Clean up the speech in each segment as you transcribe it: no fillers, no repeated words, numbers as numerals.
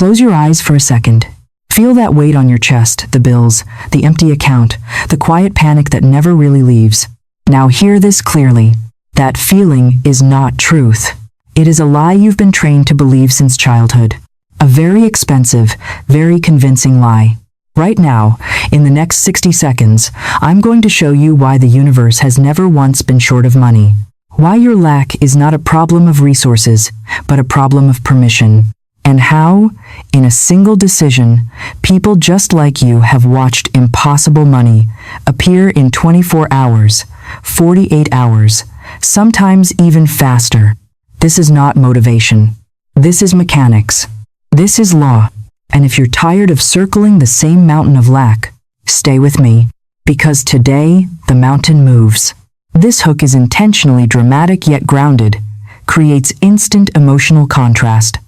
Close your eyes for a second. Feel that weight on your chest, the bills, the empty account, the quiet panic that never really leaves. Now hear this clearly. That feeling is not truth. It is a lie you've been trained to believe since childhood. A very expensive, very convincing lie. Right now, in the next 60 seconds, I'm going to show you why the universe has never once been short of money. Why your lack is not a problem of resources, but a problem of permission. And how, in a single decision, people just like you have watched impossible money appear in 24 hours, 48 hours, sometimes even faster. This is not motivation. This is mechanics. This is law. And if you're tired of circling the same mountain of lack, stay with me, because today the mountain moves. This hook is intentionally dramatic yet grounded, creates instant emotional contrast.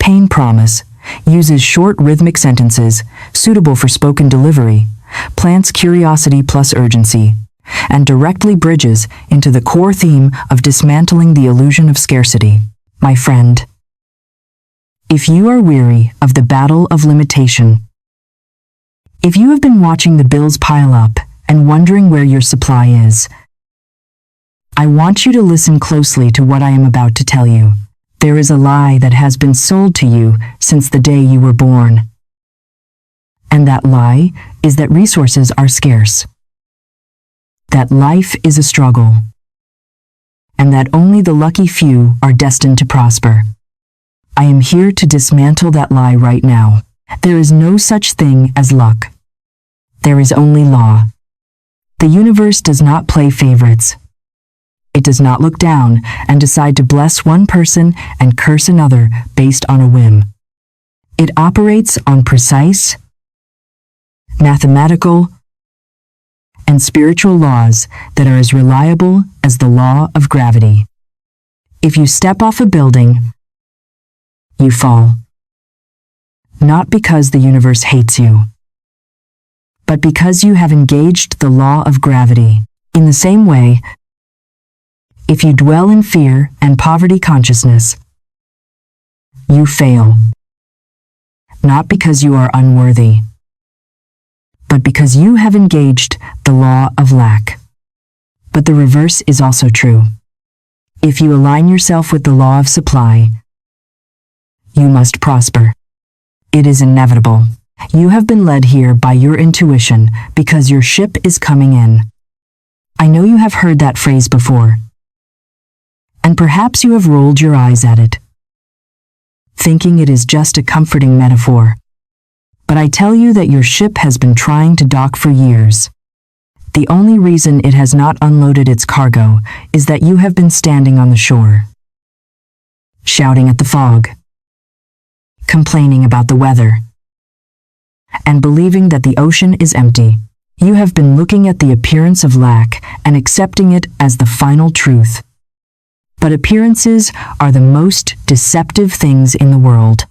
Pain promise, uses short rhythmic sentences, suitable for spoken delivery, plants curiosity plus urgency, and directly bridges into the core theme of dismantling the illusion of scarcity. My friend, if you are weary of the battle of limitation, if you have been watching the bills pile up and wondering where your supply is, I want you to listen closely to what I am about to tell you. There is a lie that has been sold to you since the day you were born. And that lie is that resources are scarce, that life is a struggle, and that only the lucky few are destined to prosper. I am here to dismantle that lie right now. There is no such thing as luck. There is only law. The universe does not play favorites. It does not look down and decide to bless one person and curse another based on a whim. It operates on precise, mathematical, and spiritual laws that are as reliable as the law of gravity. If you step off a building, you fall. Not because the universe hates you, but because you have engaged the law of gravity. In the same way, if you dwell in fear and poverty consciousness, you fail. Not because you are unworthy, but because you have engaged the law of lack. But the reverse is also true. If you align yourself with the law of supply, you must prosper. It is inevitable. You have been led here by your intuition because your ship is coming in. I know you have heard that phrase before, and perhaps you have rolled your eyes at it, thinking it is just a comforting metaphor. But I tell you that your ship has been trying to dock for years. The only reason it has not unloaded its cargo is that you have been standing on the shore, shouting at the fog, complaining about the weather, and believing that the ocean is empty. You have been looking at the appearance of lack and accepting it as the final truth. But appearances are the most deceptive things in the world.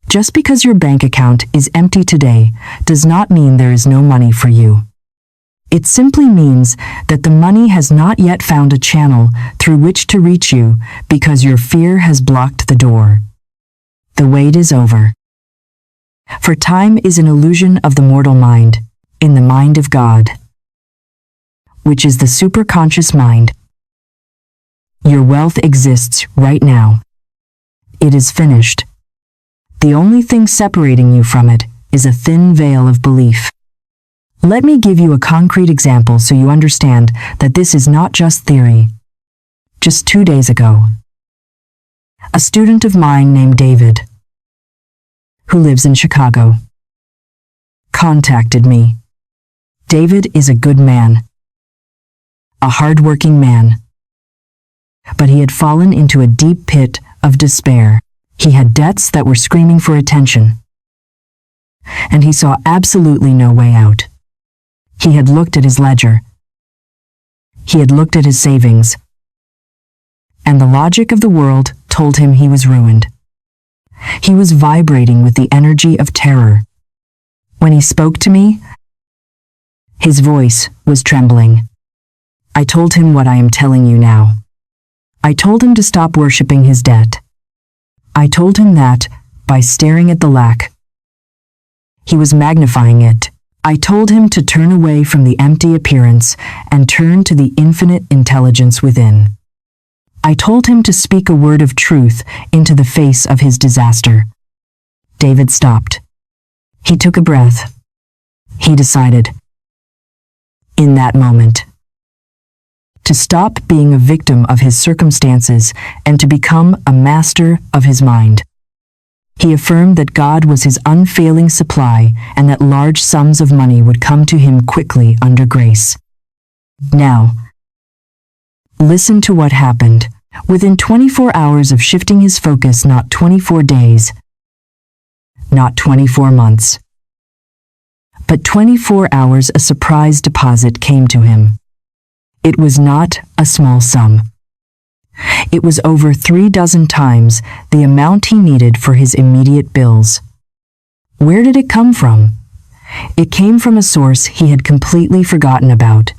Just because your bank account is empty today does not mean there is no money for you. It simply means that the money has not yet found a channel through which to reach you because your fear has blocked the door. The wait is over. For time is an illusion of the mortal mind, in the mind of God, which is the superconscious mind. Your wealth exists right now. It is finished. The only thing separating you from it is a thin veil of belief. Let me give you a concrete example so you understand that this is not just theory. Just 2 days ago, a student of mine named David, who lives in Chicago, contacted me. David is a good man, a hard-working man, but he had fallen into a deep pit of despair. He had debts that were screaming for attention, and he saw absolutely no way out. He had looked at his ledger. He had looked at his savings, and the logic of the world told him he was ruined. He was vibrating with the energy of terror. When he spoke to me, his voice was trembling. I told him what I am telling you now. I told him to stop worshiping his debt. I told him that, by staring at the lack. He was magnifying it. I told him to turn away from the empty appearance and turn to the infinite intelligence within. I told him to speak a word of truth into the face of his disaster. David stopped. He took a breath. He decided, in that moment, to stop being a victim of his circumstances and to become a master of his mind. He affirmed that God was his unfailing supply and that large sums of money would come to him quickly under grace. Now, listen to what happened. Within 24 hours of shifting his focus, not 24 days, not 24 months, but 24 hours, a surprise deposit came to him. It was not a small sum. It was over 36 times the amount he needed for his immediate bills. Where did it come from? It came from a source he had completely forgotten about.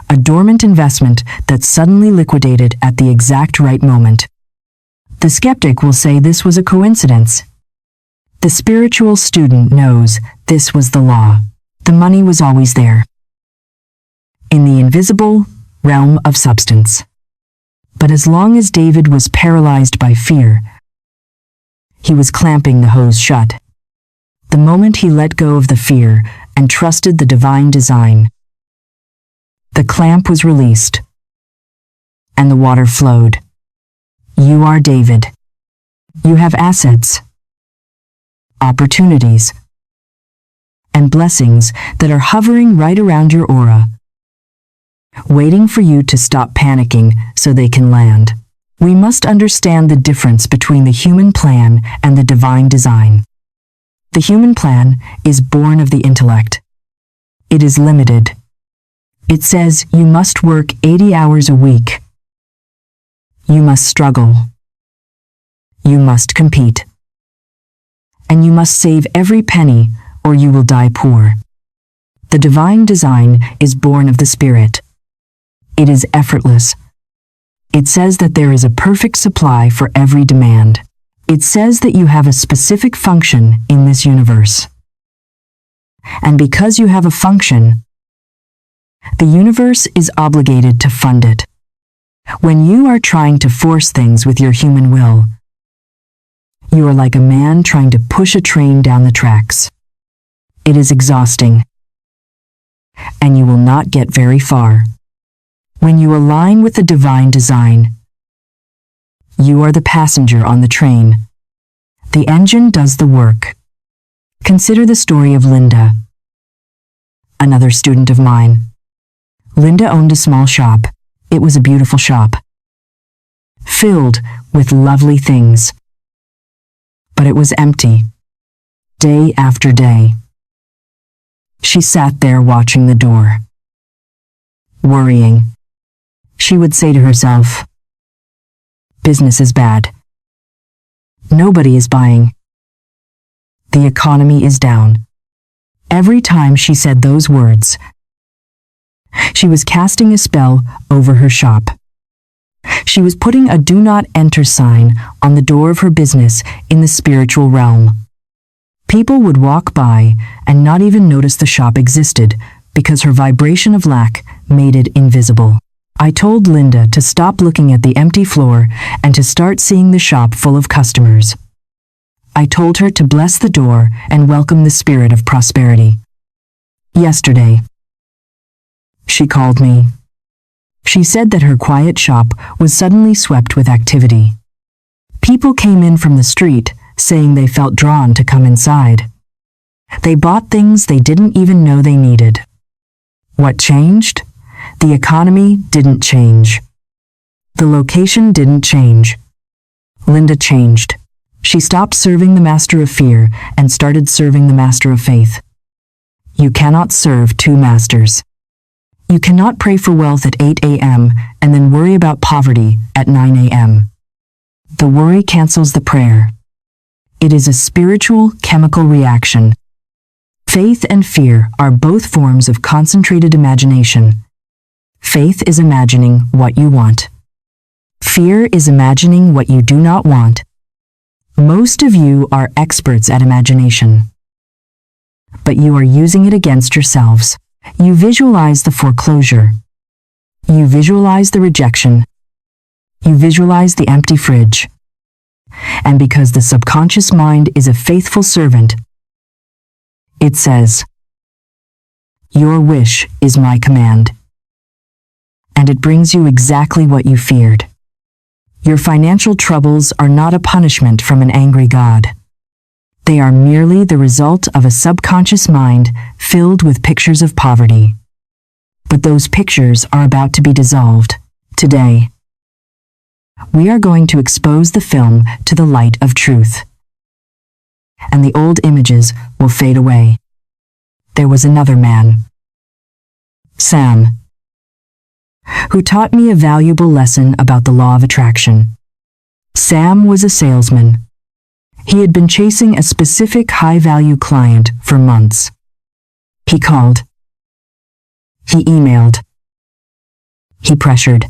A dormant investment that suddenly liquidated at the exact right moment. The skeptic will say this was a coincidence. The spiritual student knows this was the law. The money was always there. In the invisible realm of substance. But as long as David was paralyzed by fear, he was clamping the hose shut. The moment he let go of the fear and trusted the divine design, the clamp was released, and the water flowed. You are David. You have assets, opportunities, and blessings that are hovering right around your aura, waiting for you to stop panicking so they can land. We must understand the difference between the human plan and the divine design. The human plan is born of the intellect. It is limited. It says you must work 80 hours a week. You must struggle. You must compete. And you must save every penny or you will die poor. The divine design is born of the Spirit. It is effortless. It says that there is a perfect supply for every demand. It says that you have a specific function in this universe. And because you have a function, the universe is obligated to fund it. When you are trying to force things with your human will, you are like a man trying to push a train down the tracks. It is exhausting, and you will not get very far. When you align with the divine design, you are the passenger on the train. The engine does the work. Consider the story of Linda, another student of mine. Linda owned a small shop. It was a beautiful shop, filled with lovely things. But it was empty, day after day. She sat there watching the door, worrying. She would say to herself, business is bad. Nobody is buying. The economy is down. Every time she said those words, she was casting a spell over her shop. She was putting a do not enter sign on the door of her business in the spiritual realm. People would walk by and not even notice the shop existed because her vibration of lack made it invisible. I told Linda to stop looking at the empty floor and to start seeing the shop full of customers. I told her to bless the door and welcome the spirit of prosperity. Yesterday, she called me. She said that her quiet shop was suddenly swept with activity. People came in from the street saying they felt drawn to come inside. They bought things they didn't even know they needed. What changed? The economy didn't change. The location didn't change. Linda changed. She stopped serving the master of fear and started serving the master of faith. You cannot serve two masters. You cannot pray for wealth at 8 a.m. and then worry about poverty at 9 a.m. The worry cancels the prayer. It is a spiritual chemical reaction. Faith and fear are both forms of concentrated imagination. Faith is imagining what you want. Fear is imagining what you do not want. Most of you are experts at imagination, but you are using it against yourselves. You visualize the foreclosure. You visualize the rejection. You visualize the empty fridge. And because the subconscious mind is a faithful servant, it says, "Your wish is my command." And it brings you exactly what you feared. Your financial troubles are not a punishment from an angry God. They are merely the result of a subconscious mind filled with pictures of poverty. But those pictures are about to be dissolved today. We are going to expose the film to the light of truth, and the old images will fade away. There was another man, Sam, who taught me a valuable lesson about the law of attraction. Sam was a salesman. He had been chasing a specific high-value client for months. He called. He emailed. He pressured.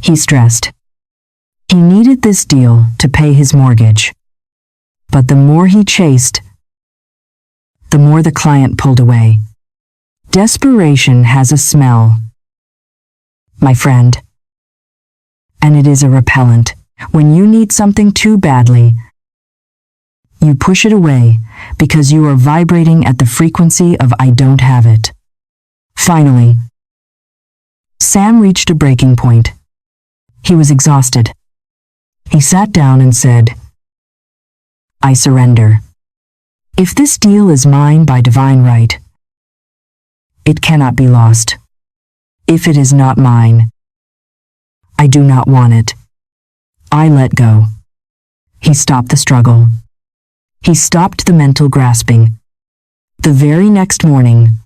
He stressed. He needed this deal to pay his mortgage. But the more he chased, the more the client pulled away. Desperation has a smell, my friend. And it is a repellent. When you need something too badly, you push it away because you are vibrating at the frequency of "I don't have it." Finally, Sam reached a breaking point. He was exhausted. He sat down and said, "I surrender. If this deal is mine by divine right, it cannot be lost. If it is not mine, I do not want it. I let go." He stopped the struggle. He stopped the mental grasping. The very next morning,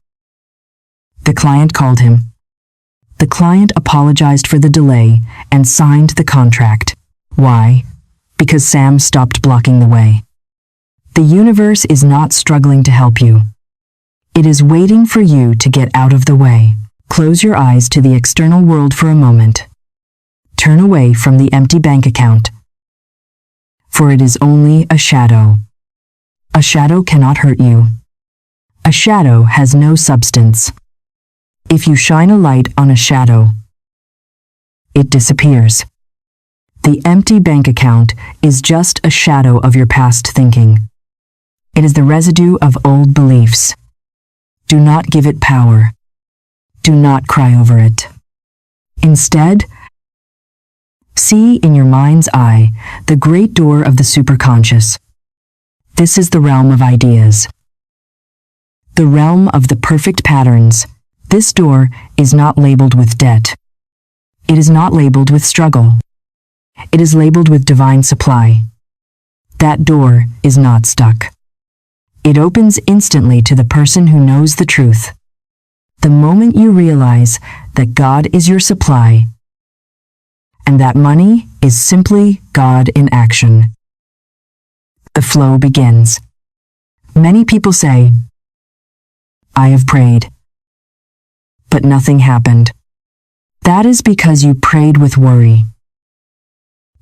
the client called him. The client apologized for the delay and signed the contract. Why? Because Sam stopped blocking the way. The universe is not struggling to help you. It is waiting for you to get out of the way. Close your eyes to the external world for a moment. Turn away from the empty bank account, for it is only a shadow. A shadow cannot hurt you. A shadow has no substance. If you shine a light on a shadow, it disappears. The empty bank account is just a shadow of your past thinking. It is the residue of old beliefs. Do not give it power. Do not cry over it. Instead, see in your mind's eye the great door of the superconscious. This is the realm of ideas, the realm of the perfect patterns. This door is not labeled with debt. It is not labeled with struggle. It is labeled with divine supply. That door is not stuck. It opens instantly to the person who knows the truth. The moment you realize that God is your supply, and that money is simply God in action, the flow begins. Many people say, "I have prayed, but nothing happened." That is because you prayed with worry,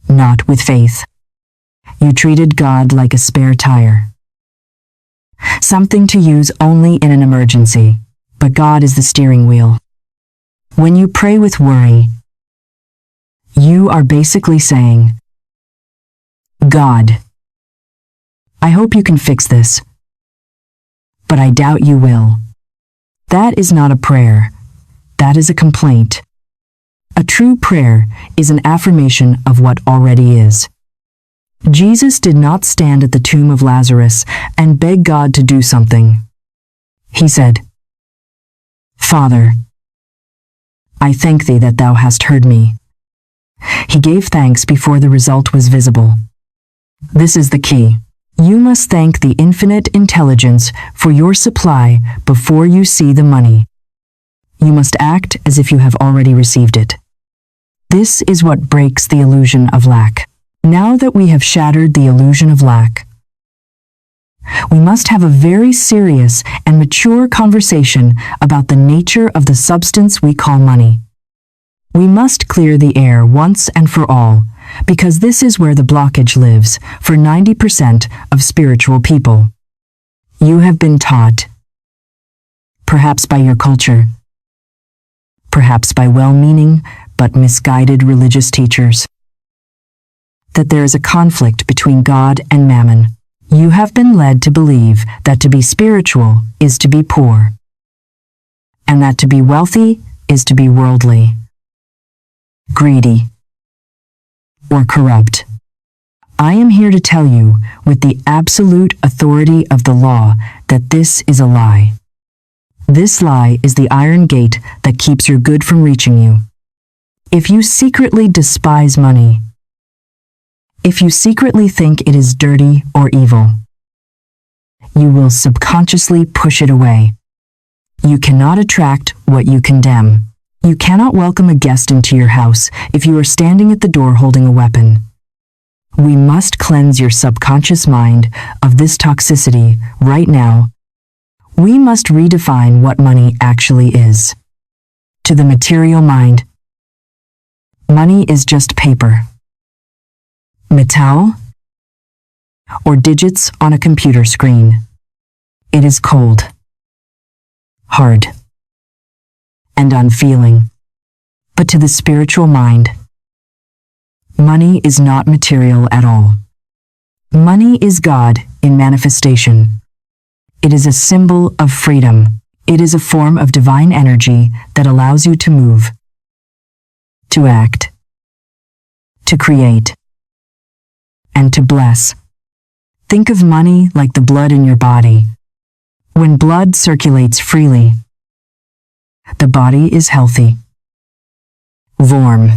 not with faith. You treated God like a spare tire, something to use only in an emergency, but God is the steering wheel. When you pray with worry, you are basically saying, "God, I hope you can fix this, but I doubt you will." That is not a prayer. That is a complaint. A true prayer is an affirmation of what already is. Jesus did not stand at the tomb of Lazarus and beg God to do something. He said, "Father, I thank thee that thou hast heard me." He gave thanks before the result was visible. This is the key. You must thank the infinite intelligence for your supply before you see the money. You must act as if you have already received it. This is what breaks the illusion of lack. Now that we have shattered the illusion of lack, we must have a very serious and mature conversation about the nature of the substance we call money. We must clear the air once and for all because this is where the blockage lives for 90% of spiritual people. You have been taught, perhaps by your culture, perhaps by well-meaning but misguided religious teachers, that there is a conflict between God and mammon. You have been led to believe that to be spiritual is to be poor, and that to be wealthy is to be worldly, greedy, or corrupt. I am here to tell you, with the absolute authority of the law, that this is a lie. This lie is the iron gate that keeps your good from reaching you. If you secretly despise money, if you secretly think it is dirty or evil, you will subconsciously push it away. You cannot attract what you condemn. You cannot welcome a guest into your house if you are standing at the door holding a weapon. We must cleanse your subconscious mind of this toxicity right now. We must redefine what money actually is. To the material mind, money is just paper, metal, or digits on a computer screen. It is cold, hard, and unfeeling. But to the spiritual mind, money is not material at all. Money is God in manifestation. It is a symbol of freedom. It is a form of divine energy that allows you to move, to act, to create, and to bless. Think of money like the blood in your body. When blood circulates freely, the body is healthy, warm,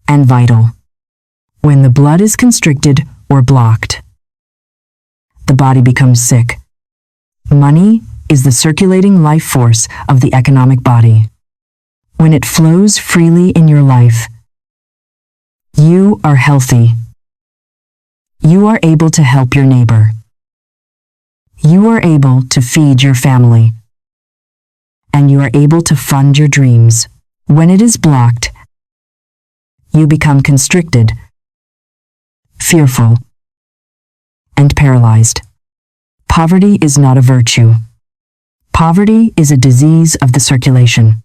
and vital. When the blood is constricted or blocked, the body becomes sick. Money is the circulating life force of the economic body. When it flows freely in your life, you are healthy. You are able to help your neighbor. You are able to feed your family. And you are able to fund your dreams. When it is blocked, you become constricted, fearful, and paralyzed. Poverty is not a virtue. Poverty is a disease of the circulation.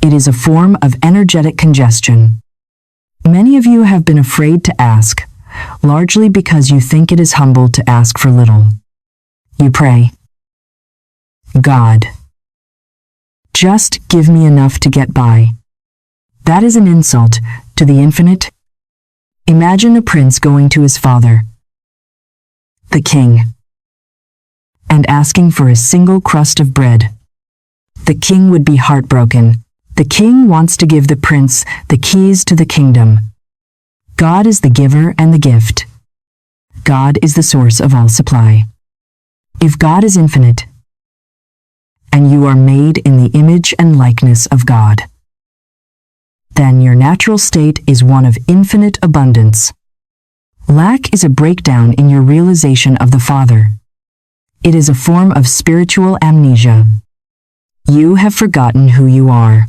It is a form of energetic congestion. Many of you have been afraid to ask, largely because you think it is humble to ask for little. You pray, God, just give me enough to get by. That is an insult to the infinite. Imagine a prince going to his father, the king, and asking for a single crust of bread. The king would be heartbroken. The king wants to give the prince the keys to the kingdom. God is the giver and the gift. God is the source of all supply. If God is infinite, and you are made in the image and likeness of God, then your natural state is one of infinite abundance. Lack is a breakdown in your realization of the Father. It is a form of spiritual amnesia. You have forgotten who you are.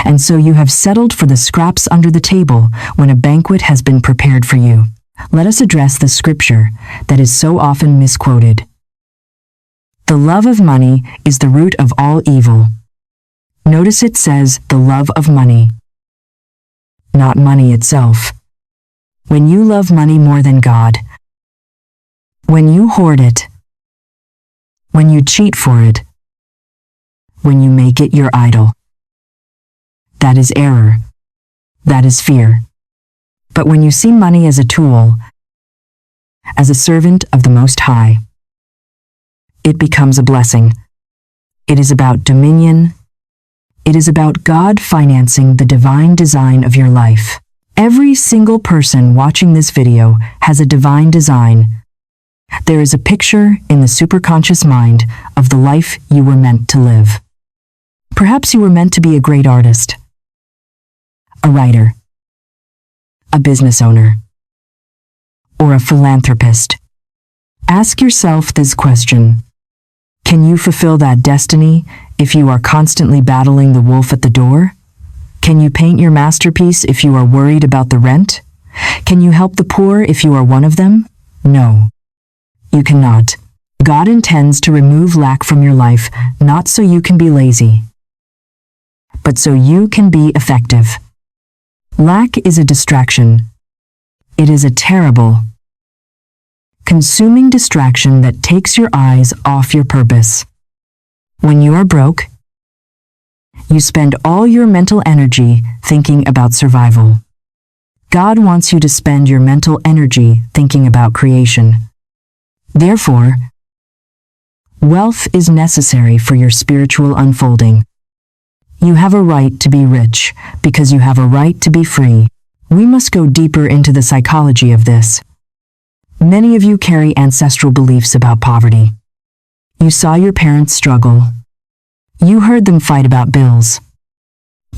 And so you have settled for the scraps under the table when a banquet has been prepared for you. Let us address the scripture that is so often misquoted. The love of money is the root of all evil. Notice it says the love of money, not money itself. When you love money more than God, when you hoard it, when you cheat for it, when you make it your idol, that is error. That is fear. But when you see money as a tool, as a servant of the Most High, it becomes a blessing. It is about dominion. It is about God financing the divine design of your life. Every single person watching this video has a divine design. There is a picture in the superconscious mind of the life you were meant to live. Perhaps you were meant to be a great artist, a writer, a business owner, or a philanthropist. Ask yourself this question. Can you fulfill that destiny if you are constantly battling the wolf at the door? Can you paint your masterpiece if you are worried about the rent? Can you help the poor if you are one of them? No, you cannot. God intends to remove lack from your life, not so you can be lazy, but so you can be effective. Lack is a distraction. It is a terrible, consuming distraction that takes your eyes off your purpose. When you are broke, you spend all your mental energy thinking about survival. God wants you to spend your mental energy thinking about creation. Therefore, wealth is necessary for your spiritual unfolding. You have a right to be rich because you have a right to be free. We must go deeper into the psychology of this. Many of you carry ancestral beliefs about poverty. You saw your parents struggle. You heard them fight about bills.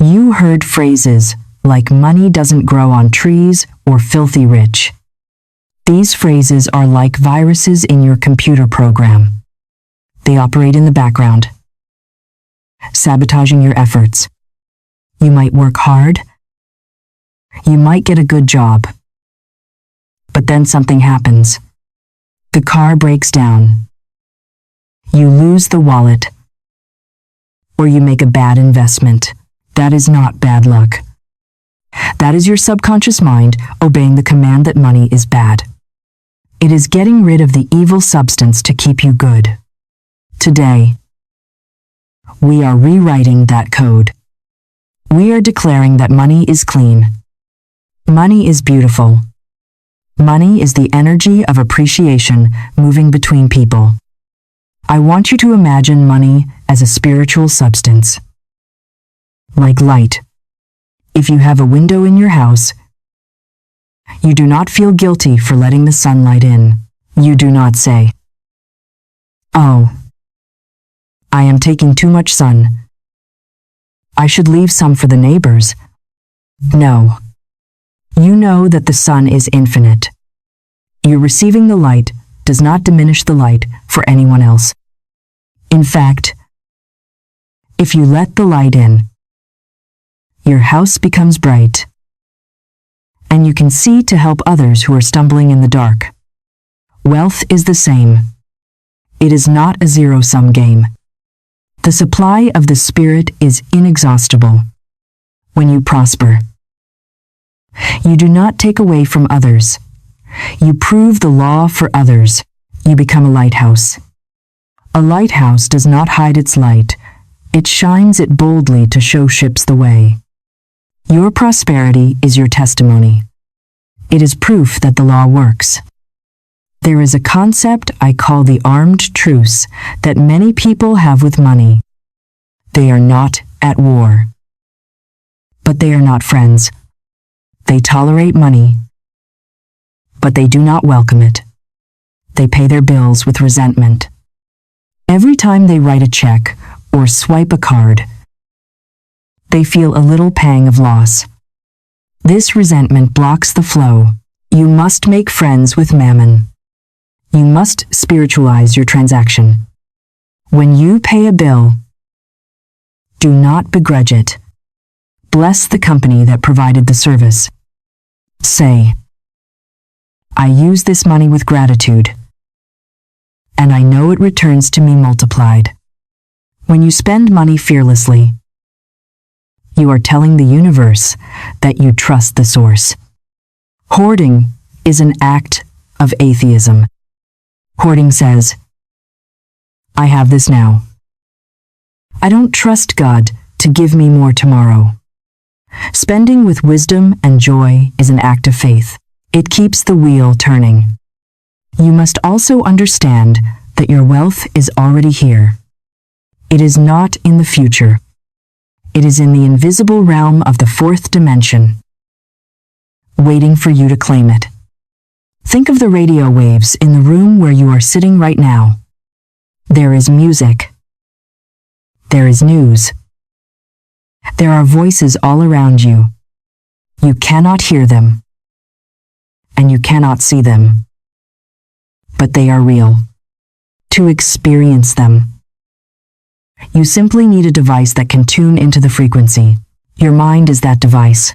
You heard phrases like money doesn't grow on trees or filthy rich. These phrases are like viruses in your computer program. They operate in the background, sabotaging your efforts. You might work hard. You might get a good job. But then something happens. The car breaks down. You lose the wallet. Or you make a bad investment. That is not bad luck. That is your subconscious mind obeying the command that money is bad. It is getting rid of the evil substance to keep you good. Today, we are rewriting that code. We are declaring that money is clean. Money is beautiful. Money is the energy of appreciation moving between people. I want you to imagine money as a spiritual substance. Like light. If you have a window in your house, you do not feel guilty for letting the sunlight in. You do not say, "Oh, I am taking too much sun. I should leave some for the neighbors." No. You know that the sun is infinite. Your receiving the light does not diminish the light for anyone else. In fact, if you let the light in, your house becomes bright, and you can see to help others who are stumbling in the dark. Wealth is the same. It is not a zero-sum game. The supply of the Spirit is inexhaustible. When you prosper, you do not take away from others. You prove the law for others. You become a lighthouse. A lighthouse does not hide its light. It shines it boldly to show ships the way. Your prosperity is your testimony. It is proof that the law works. There is a concept I call the armed truce that many people have with money. They are not at war. But they are not friends. They tolerate money, but they do not welcome it. They pay their bills with resentment. Every time they write a check or swipe a card, they feel a little pang of loss. This resentment blocks the flow. You must make friends with mammon. You must spiritualize your transaction. When you pay a bill, do not begrudge it. Bless the company that provided the service. Say, "I use this money with gratitude, and I know it returns to me multiplied." When you spend money fearlessly, you are telling the universe that you trust the source. Hoarding is an act of atheism. Hoarding says, "I have this now. I don't trust God to give me more tomorrow." Spending with wisdom and joy is an act of faith. It keeps the wheel turning. You must also understand that your wealth is already here. It is not in the future. It is in the invisible realm of the fourth dimension, waiting for you to claim it. Think of the radio waves in the room where you are sitting right now. There is music. There is news. There are voices all around you. You cannot hear them, and you cannot see them, but they are real. To experience them, you simply need a device that can tune into the frequency. Your mind is that device.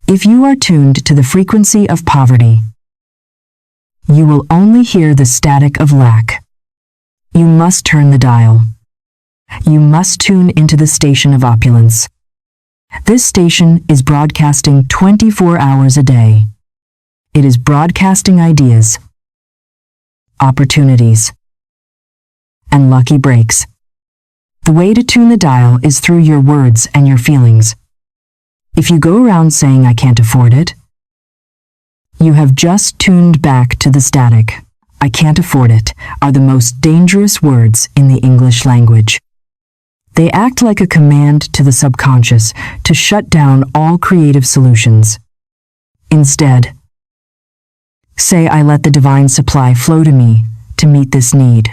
If you are tuned to the frequency of poverty, you will only hear the static of lack. You must turn the dial. You must tune into the station of opulence. This station is broadcasting 24 hours a day. It is broadcasting ideas, opportunities, and lucky breaks. The way to tune the dial is through your words and your feelings. If you go around saying, "I can't afford it," you have just tuned back to the static. "I can't afford it" are the most dangerous words in the English language. They act like a command to the subconscious to shut down all creative solutions. Instead, say, "I let the divine supply flow to me to meet this need,"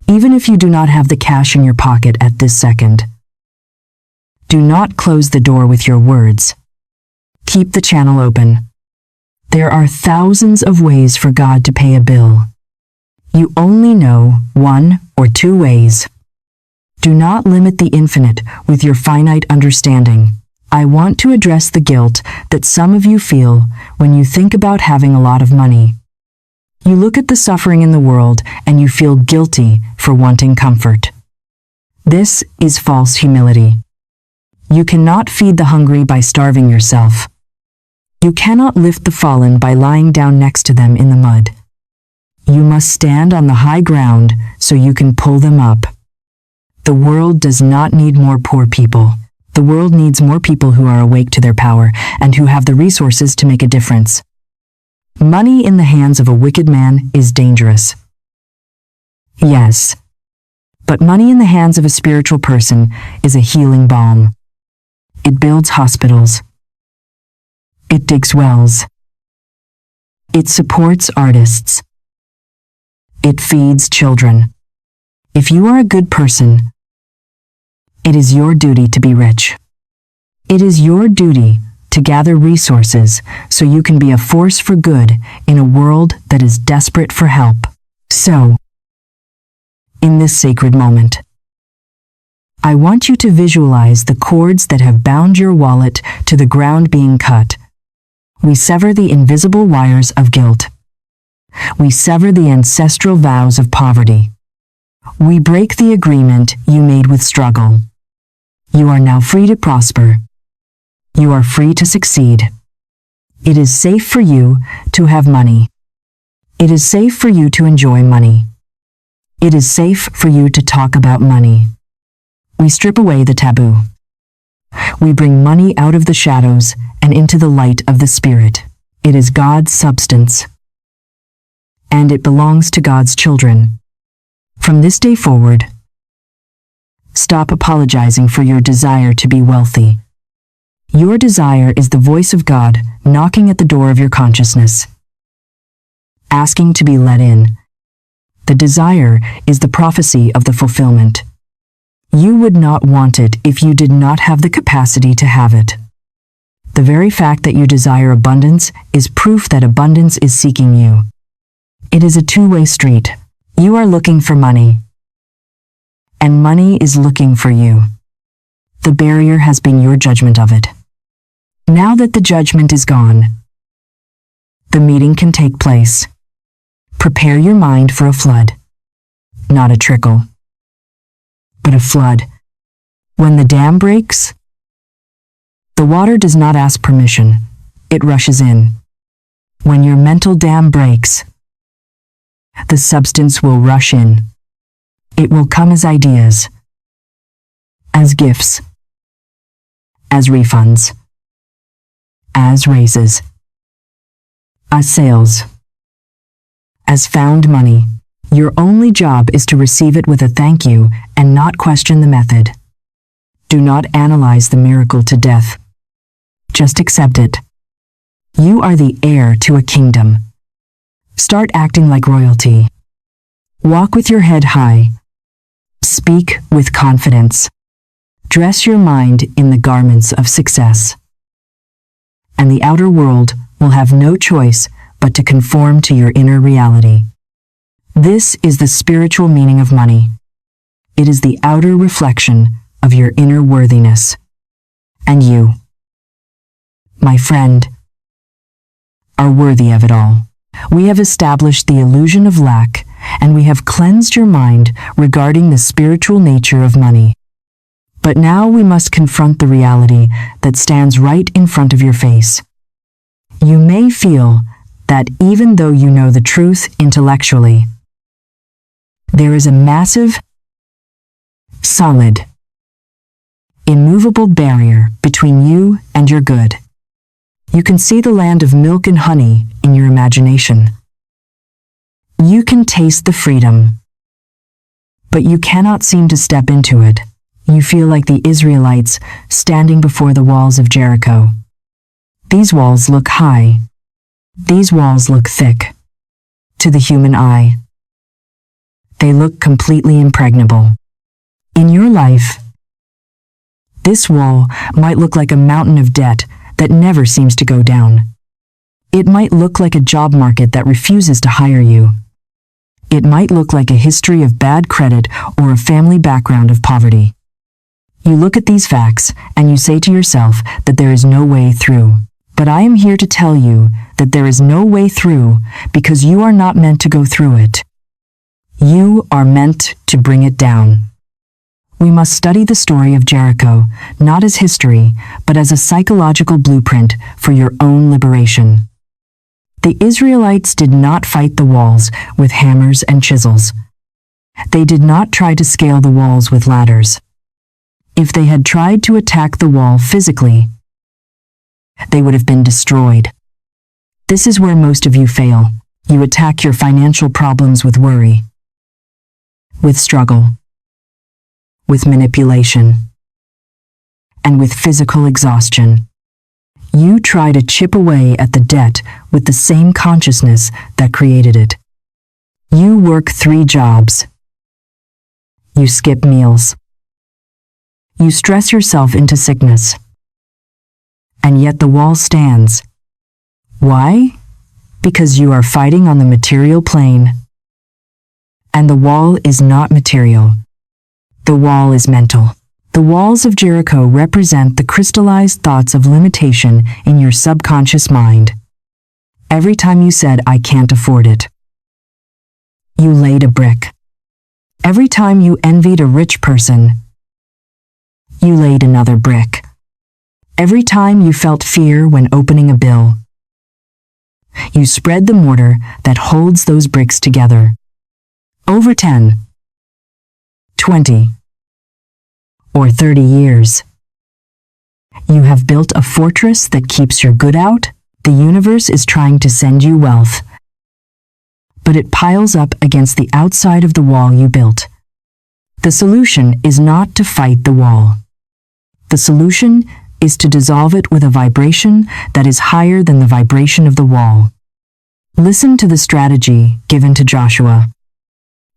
even if you do not have the cash in your pocket at this second. Do not close the door with your words. Keep the channel open. There are thousands of ways for God to pay a bill. You only know one or two ways. Do not limit the infinite with your finite understanding. I want to address the guilt that some of you feel when you think about having a lot of money. You look at the suffering in the world and you feel guilty for wanting comfort. This is false humility. You cannot feed the hungry by starving yourself. You cannot lift the fallen by lying down next to them in the mud. You must stand on the high ground so you can pull them up. The world does not need more poor people. The world needs more people who are awake to their power and who have the resources to make a difference. Money in the hands of a wicked man is dangerous. Yes, but money in the hands of a spiritual person is a healing balm. It builds hospitals. It digs wells. It supports artists. It feeds children. If you are a good person, it is your duty to be rich. It is your duty to gather resources so you can be a force for good in a world that is desperate for help. So, in this sacred moment, I want you to visualize the cords that have bound your wallet to the ground being cut. We sever the invisible wires of guilt. We sever the ancestral vows of poverty. We break the agreement you made with struggle. You are now free to prosper. You are free to succeed. It is safe for you to have money. It is safe for you to enjoy money. It is safe for you to talk about money. We strip away the taboo. We bring money out of the shadows and into the light of the Spirit. It is God's substance, and it belongs to God's children. From this day forward, stop apologizing for your desire to be wealthy. Your desire is the voice of God knocking at the door of your consciousness, asking to be let in. The desire is the prophecy of the fulfillment. You would not want it if you did not have the capacity to have it. The very fact that you desire abundance is proof that abundance is seeking you. It is a two-way street. You are looking for money, and money is looking for you. The barrier has been your judgment of it. Now that the judgment is gone, the meeting can take place. Prepare your mind for a flood, not a trickle, but a flood. When the dam breaks, the water does not ask permission, it rushes in. When your mental dam breaks, the substance will rush in. It will come as ideas, as gifts, as refunds, as raises, as sales, as found money. Your only job is to receive it with a thank you and not question the method. Do not analyze the miracle to death. Just accept it. You are the heir to a kingdom. Start acting like royalty. Walk with your head high. Speak with confidence. Dress your mind in the garments of success. And the outer world will have no choice but to conform to your inner reality. This is the spiritual meaning of money. It is the outer reflection of your inner worthiness. And you, my friend, are worthy of it all. We have established the illusion of lack, and we have cleansed your mind regarding the spiritual nature of money. But now we must confront the reality that stands right in front of your face. You may feel that even though you know the truth intellectually, there is a massive, solid, immovable barrier between you and your good. You can see the land of milk and honey in your imagination. You can taste the freedom, but you cannot seem to step into it. You feel like the Israelites standing before the walls of Jericho. These walls look high. These walls look thick. To the human eye, they look completely impregnable. In your life, this wall might look like a mountain of debt that never seems to go down. It might look like a job market that refuses to hire you. It might look like a history of bad credit or a family background of poverty. You look at these facts and you say to yourself that there is no way through. But I am here to tell you that there is no way through because you are not meant to go through it. You are meant to bring it down. We must study the story of Jericho, not as history, but as a psychological blueprint for your own liberation. The Israelites did not fight the walls with hammers and chisels. They did not try to scale the walls with ladders. If they had tried to attack the wall physically, they would have been destroyed. This is where most of you fail. You attack your financial problems with worry, with struggle, with manipulation, and with physical exhaustion. You try to chip away at the debt with the same consciousness that created it. You work 3 jobs. You skip meals. You stress yourself into sickness. And yet the wall stands. Why? Because you are fighting on the material plane. And the wall is not material. The wall is mental. The walls of Jericho represent the crystallized thoughts of limitation in your subconscious mind. Every time you said, "I can't afford it," you laid a brick. Every time you envied a rich person, you laid another brick. Every time you felt fear when opening a bill, you spread the mortar that holds those bricks together. Over 10, 20, or 30 years, you have built a fortress that keeps your good out. The universe is trying to send you wealth, but it piles up against the outside of the wall you built. The solution is not to fight the wall. The solution is to dissolve it with a vibration that is higher than the vibration of the wall. Listen to the strategy given to Joshua.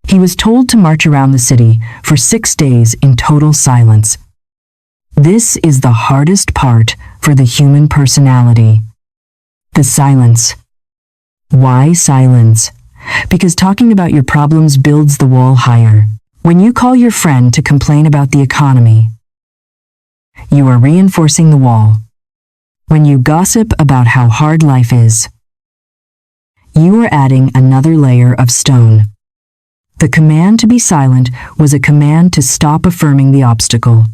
He was told to march around the city for 6 days in total silence. This is the hardest part for the human personality. The silence. Why silence? Because talking about your problems builds the wall higher. When you call your friend to complain about the economy, you are reinforcing the wall. When you gossip about how hard life is, you are adding another layer of stone. The command to be silent was a command to stop affirming the obstacle.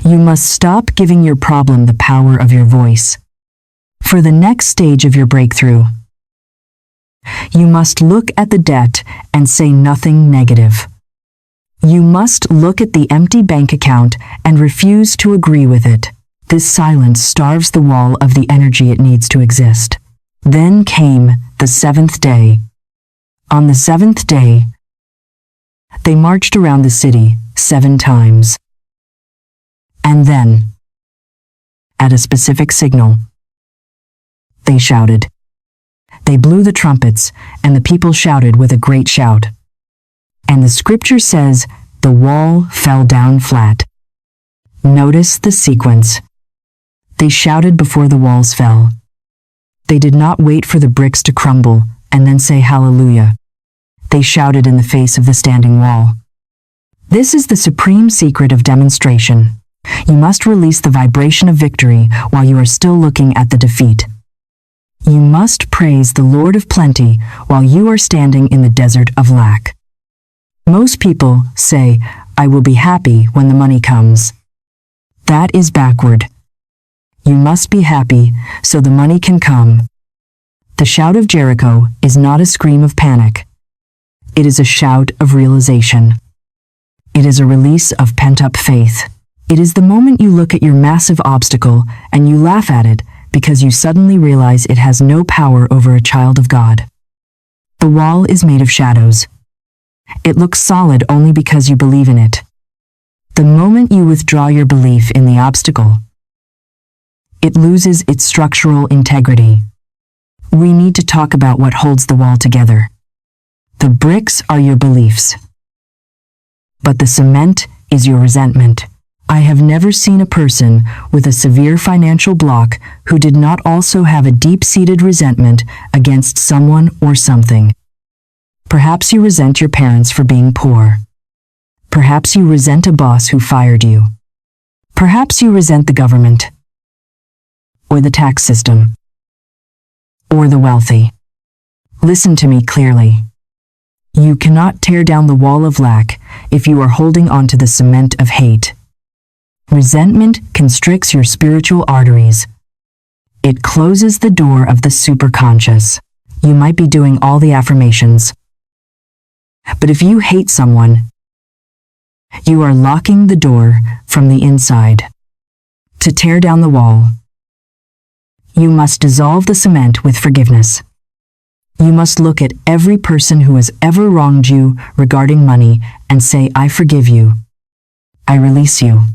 You must stop giving your problem the power of your voice. For the next stage of your breakthrough, you must look at the debt and say nothing negative. You must look at the empty bank account and refuse to agree with it. This silence starves the wall of the energy it needs to exist. Then came the 7th day. On the 7th day, they marched around the city 7 times. And then, at a specific signal, they shouted. They blew the trumpets, and the people shouted with a great shout. And the scripture says, the wall fell down flat. Notice the sequence. They shouted before the walls fell. They did not wait for the bricks to crumble and then say hallelujah. They shouted in the face of the standing wall. This is the supreme secret of demonstration. You must release the vibration of victory while you are still looking at the defeat. You must praise the Lord of plenty while you are standing in the desert of lack. Most people say, "I will be happy when the money comes." That is backward. You must be happy so the money can come. The shout of Jericho is not a scream of panic. It is a shout of realization. It is a release of pent-up faith. It is the moment you look at your massive obstacle and you laugh at it because you suddenly realize it has no power over a child of God. The wall is made of shadows. It looks solid only because you believe in it. The moment you withdraw your belief in the obstacle, it loses its structural integrity. We need to talk about what holds the wall together. The bricks are your beliefs, but the cement is your resentment. I have never seen a person with a severe financial block who did not also have a deep-seated resentment against someone or something. Perhaps you resent your parents for being poor. Perhaps you resent a boss who fired you. Perhaps you resent the government, or the tax system, or the wealthy. Listen to me clearly. You cannot tear down the wall of lack if you are holding onto the cement of hate. Resentment constricts your spiritual arteries. It closes the door of the superconscious. You might be doing all the affirmations, but if you hate someone, you are locking the door from the inside. To tear down the wall, you must dissolve the cement with forgiveness. You must look at every person who has ever wronged you regarding money and say, "I forgive you. I release you.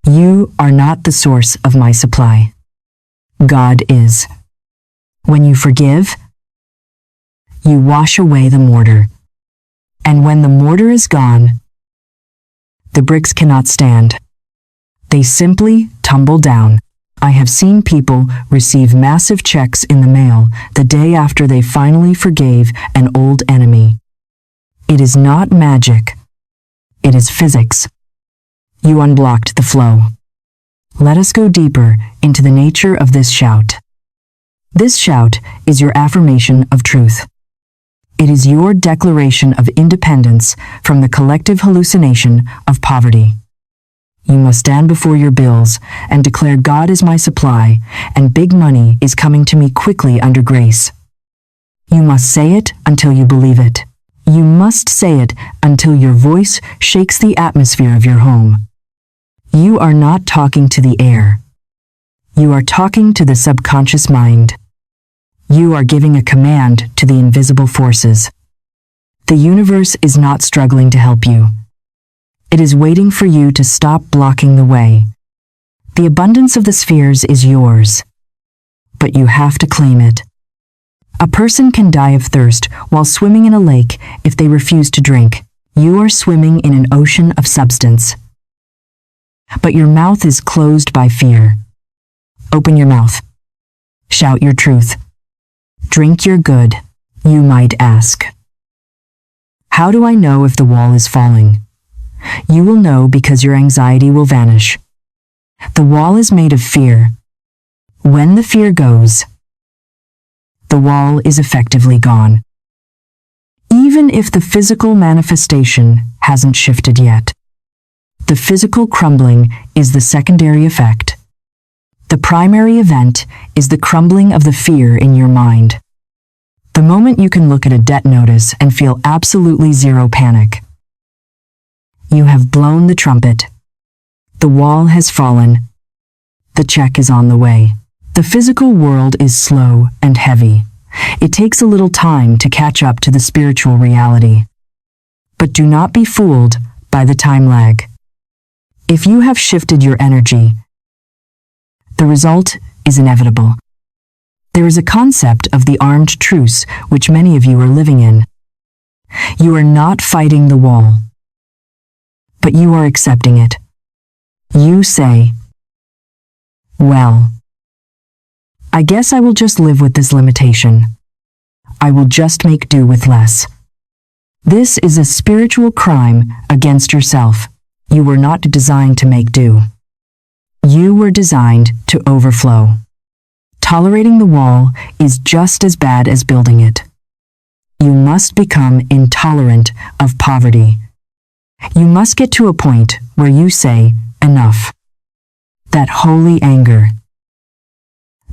You are not the source of my supply. God is." When you forgive, you wash away the mortar. And when the mortar is gone, the bricks cannot stand. They simply tumble down. I have seen people receive massive checks in the mail the day after they finally forgave an old enemy. It is not magic. It is physics. You unblocked the flow. Let us go deeper into the nature of this shout. This shout is your affirmation of truth. It is your declaration of independence from the collective hallucination of poverty. You must stand before your bills and declare, "God is my supply, and big money is coming to me quickly under grace." You must say it until you believe it. You must say it until your voice shakes the atmosphere of your home. You are not talking to the air. You are talking to the subconscious mind. You are giving a command to the invisible forces. The universe is not struggling to help you. It is waiting for you to stop blocking the way. The abundance of the spheres is yours, but you have to claim it. A person can die of thirst while swimming in a lake if they refuse to drink. You are swimming in an ocean of substance, but your mouth is closed by fear. Open your mouth. Shout your truth. Drink your good. You might ask, "How do I know if the wall is falling?" You will know because your anxiety will vanish. The wall is made of fear. When the fear goes, the wall is effectively gone. Even if the physical manifestation hasn't shifted yet, the physical crumbling is the secondary effect. The primary event is the crumbling of the fear in your mind. The moment you can look at a debt notice and feel absolutely zero panic, you have blown the trumpet. The wall has fallen. The check is on the way. The physical world is slow and heavy. It takes a little time to catch up to the spiritual reality. But do not be fooled by the time lag. If you have shifted your energy, the result is inevitable. There is a concept of the armed truce which many of you are living in. You are not fighting the wall, but you are accepting it. You say, "Well, I guess I will just live with this limitation. I will just make do with less." This is a spiritual crime against yourself. You were not designed to make do. You were designed to overflow. Tolerating the wall is just as bad as building it. You must become intolerant of poverty. You must get to a point where you say, enough. That holy anger.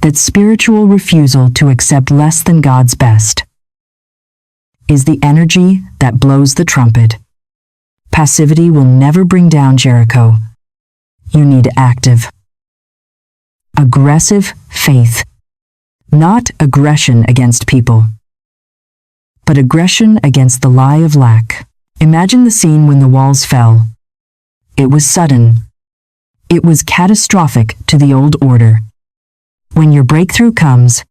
That spiritual refusal to accept less than God's best is the energy that blows the trumpet. Passivity will never bring down Jericho. You need active, aggressive faith. Not aggression against people, but aggression against the lie of lack. Imagine the scene when the walls fell. It was sudden. It was catastrophic to the old order. When your breakthrough comes,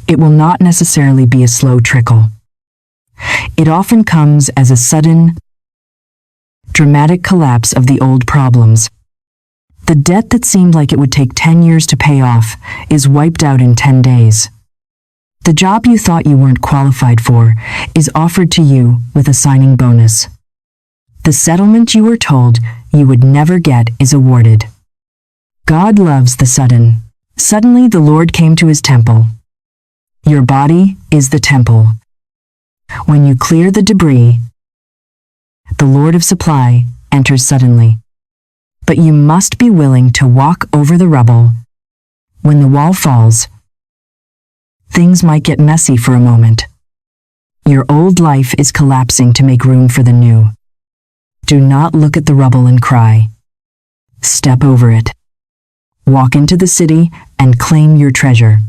it will not necessarily be a slow trickle. It often comes as a sudden, dramatic collapse of the old problems. The debt that seemed like it would take 10 years to pay off is wiped out in 10 days. The job you thought you weren't qualified for is offered to you with a signing bonus. The settlement you were told you would never get is awarded. God loves the sudden. Suddenly the Lord came to his temple. Your body is the temple. When you clear the debris, the Lord of supply enters suddenly. But you must be willing to walk over the rubble. When the wall falls, things might get messy for a moment. Your old life is collapsing to make room for the new. Do not look at the rubble and cry. Step over it. Walk into the city and claim your treasure.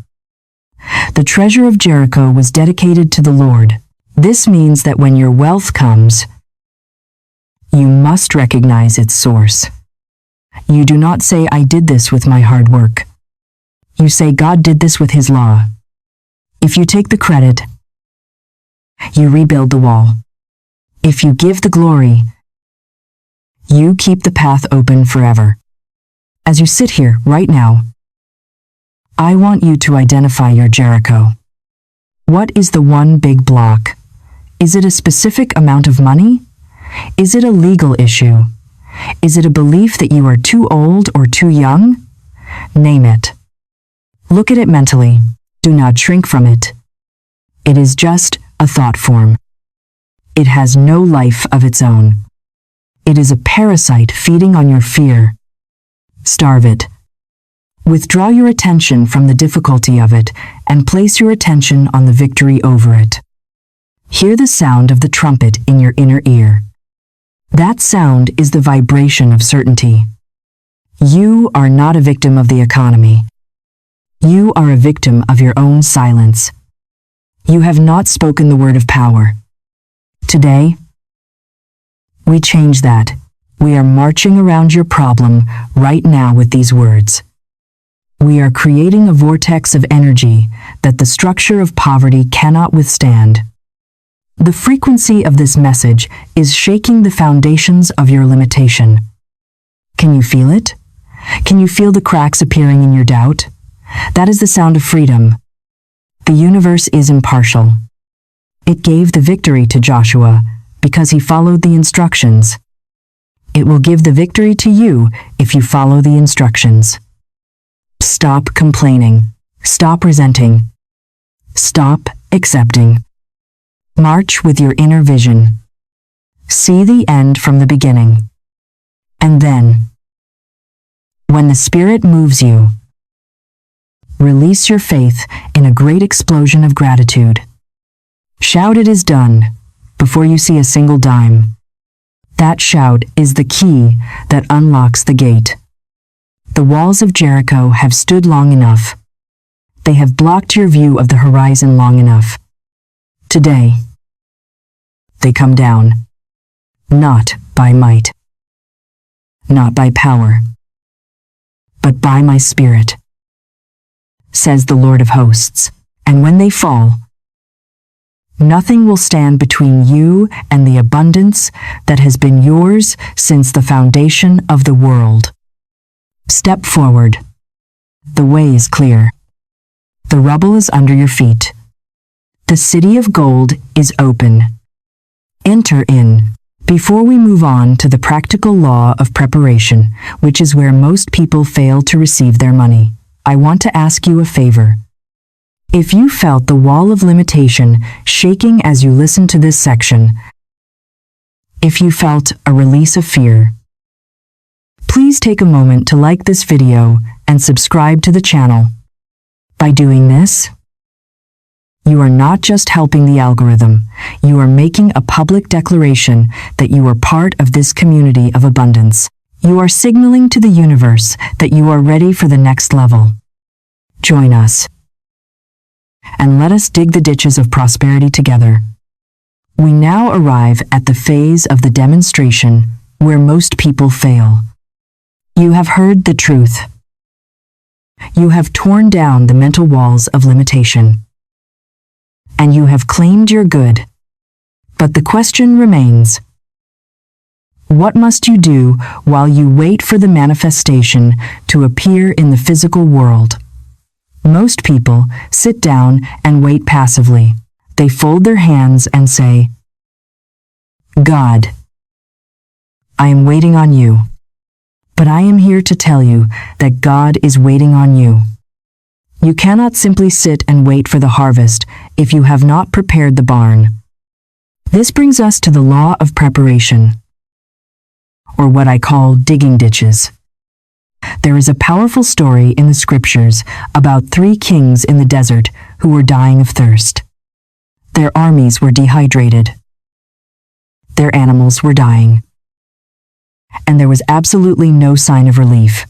The treasure of Jericho was dedicated to the Lord. This means that when your wealth comes, you must recognize its source. You do not say, I did this with my hard work. You say, God did this with his law. If you take the credit, you rebuild the wall. If you give the glory, you keep the path open forever. As you sit here right now, I want you to identify your Jericho. What is the one big block? Is it a specific amount of money? Is it a legal issue? Is it a belief that you are too old or too young? Name it. Look at it mentally. Do not shrink from it. It is just a thought form. It has no life of its own. It is a parasite feeding on your fear. Starve it. Withdraw your attention from the difficulty of it and place your attention on the victory over it. Hear the sound of the trumpet in your inner ear. That sound is the vibration of certainty. You are not a victim of the economy. You are a victim of your own silence. You have not spoken the word of power. Today, we change that. We are marching around your problem right now with these words. We are creating a vortex of energy that the structure of poverty cannot withstand. The frequency of this message is shaking the foundations of your limitation. Can you feel it? Can you feel the cracks appearing in your doubt? That is the sound of freedom. The universe is impartial. It gave the victory to Joshua because he followed the instructions. It will give the victory to you if you follow the instructions. Stop complaining. Stop resenting. Stop accepting. March with your inner vision. See the end from the beginning. And then, when the Spirit moves you, release your faith in a great explosion of gratitude. Shout, "It is done," before you see a single dime. That shout is the key that unlocks the gate. The walls of Jericho have stood long enough. They have blocked your view of the horizon long enough. Today, they come down. Not by might, not by power, but by my Spirit, says the Lord of hosts. And when they fall, nothing will stand between you and the abundance that has been yours since the foundation of the world. Step forward. The way is clear. The rubble is under your feet. The city of gold is open. Enter in. Before we move on to the practical law of preparation, which is where most people fail to receive their money, I want to ask you a favor. If you felt the wall of limitation shaking as you listened to this section, if you felt a release of fear, please take a moment to like this video and subscribe to the channel. By doing this, you are not just helping the algorithm, you are making a public declaration that you are part of this community of abundance. You are signaling to the universe that you are ready for the next level. Join us, and let us dig the ditches of prosperity together. We now arrive at the phase of the demonstration where most people fail. You have heard the truth. You have torn down the mental walls of limitation. And you have claimed your good. But the question remains, what must you do while you wait for the manifestation to appear in the physical world? Most people sit down and wait passively. They fold their hands and say, God, I am waiting on you. But I am here to tell you that God is waiting on you. You cannot simply sit and wait for the harvest if you have not prepared the barn. This brings us to the law of preparation, or what I call digging ditches. There is a powerful story in the scriptures about 3 kings in the desert who were dying of thirst. Their armies were dehydrated. Their animals were dying. And there was absolutely no sign of relief.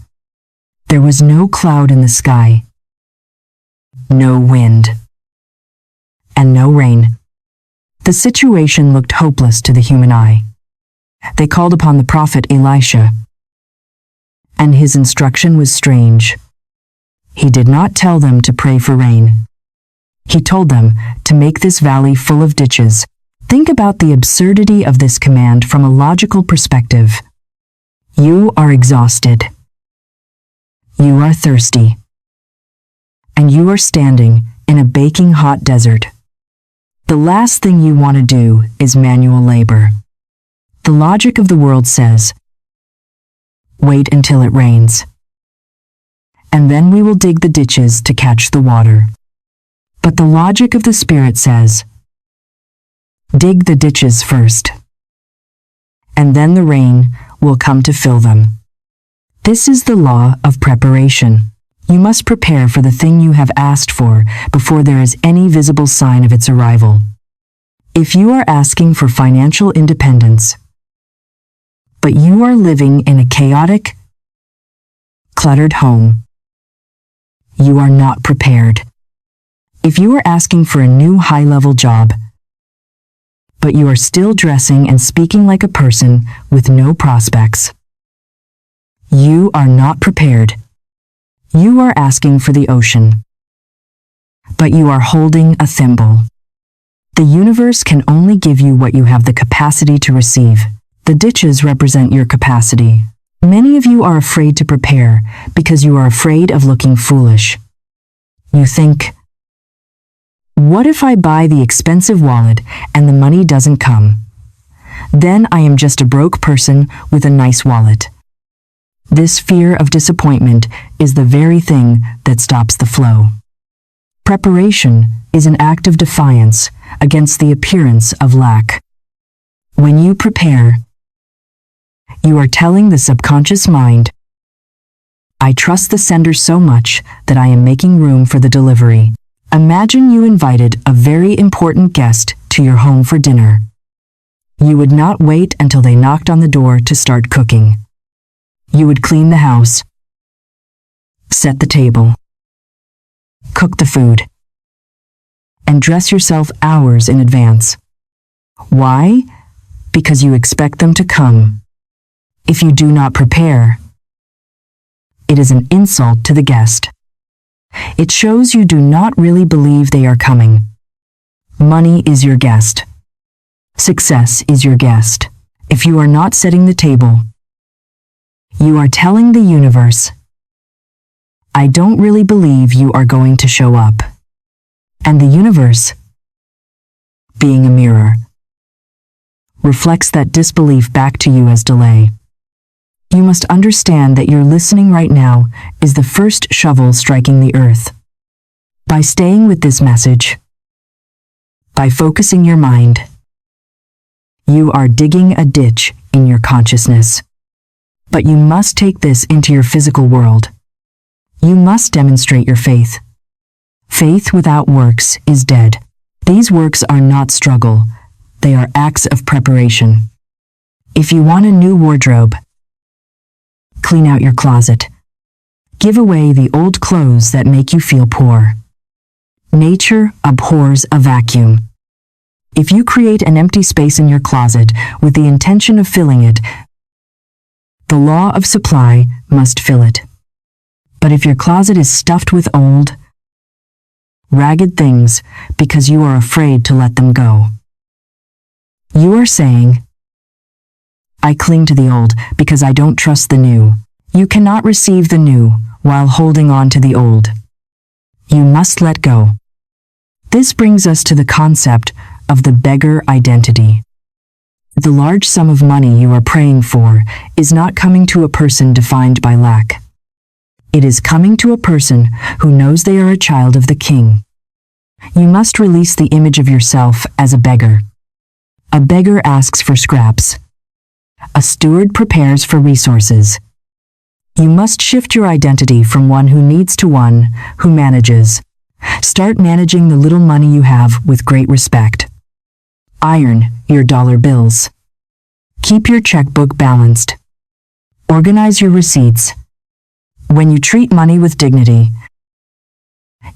There was no cloud in the sky, no wind, and no rain. The situation looked hopeless to the human eye. They called upon the prophet Elisha, and his instruction was strange. He did not tell them to pray for rain. He told them to make this valley full of ditches. Think about the absurdity of this command from a logical perspective. You are exhausted. You are thirsty. And you are standing in a baking hot desert. The last thing you want to do is manual labor. The logic of the world says, wait until it rains, and then we will dig the ditches to catch the water. But the logic of the Spirit says, dig the ditches first, and then the rain will come to fill them. This is the law of preparation. You must prepare for the thing you have asked for before there is any visible sign of its arrival. If you are asking for financial independence, but you are living in a chaotic, cluttered home, you are not prepared. If you are asking for a new high-level job, but you are still dressing and speaking like a person with no prospects, you are not prepared. You are asking for the ocean, but you are holding a thimble. The universe can only give you what you have the capacity to receive. The ditches represent your capacity. Many of you are afraid to prepare because you are afraid of looking foolish. You think, what if I buy the expensive wallet and the money doesn't come? Then I am just a broke person with a nice wallet. This fear of disappointment is the very thing that stops the flow. Preparation is an act of defiance against the appearance of lack. When you prepare, you are telling the subconscious mind, I trust the sender so much that I am making room for the delivery. Imagine you invited a very important guest to your home for dinner. You would not wait until they knocked on the door to start cooking. You would clean the house, set the table, cook the food, and dress yourself hours in advance. Why? Because you expect them to come. If you do not prepare, it is an insult to the guest. It shows you do not really believe they are coming. Money is your guest. Success is your guest. If you are not setting the table, you are telling the universe, I don't really believe you are going to show up. And the universe, being a mirror, reflects that disbelief back to you as delay. You must understand that your listening right now is the first shovel striking the earth. By staying with this message, by focusing your mind, you are digging a ditch in your consciousness. But you must take this into your physical world. You must demonstrate your faith. Faith without works is dead. These works are not struggle. They are acts of preparation. If you want a new wardrobe, clean out your closet. Give away the old clothes that make you feel poor. Nature abhors a vacuum. If you create an empty space in your closet with the intention of filling it, the law of supply must fill it. But if your closet is stuffed with old, ragged things because you are afraid to let them go, you are saying, I cling to the old because I don't trust the new. You cannot receive the new while holding on to the old. You must let go. This brings us to the concept of the beggar identity. The large sum of money you are praying for is not coming to a person defined by lack. It is coming to a person who knows they are a child of the King. You must release the image of yourself as a beggar. A beggar asks for scraps. A steward prepares for resources. You must shift your identity from one who needs to one who manages. Start managing the little money you have with great respect. Iron your dollar bills. Keep your checkbook balanced. Organize your receipts. When you treat money with dignity,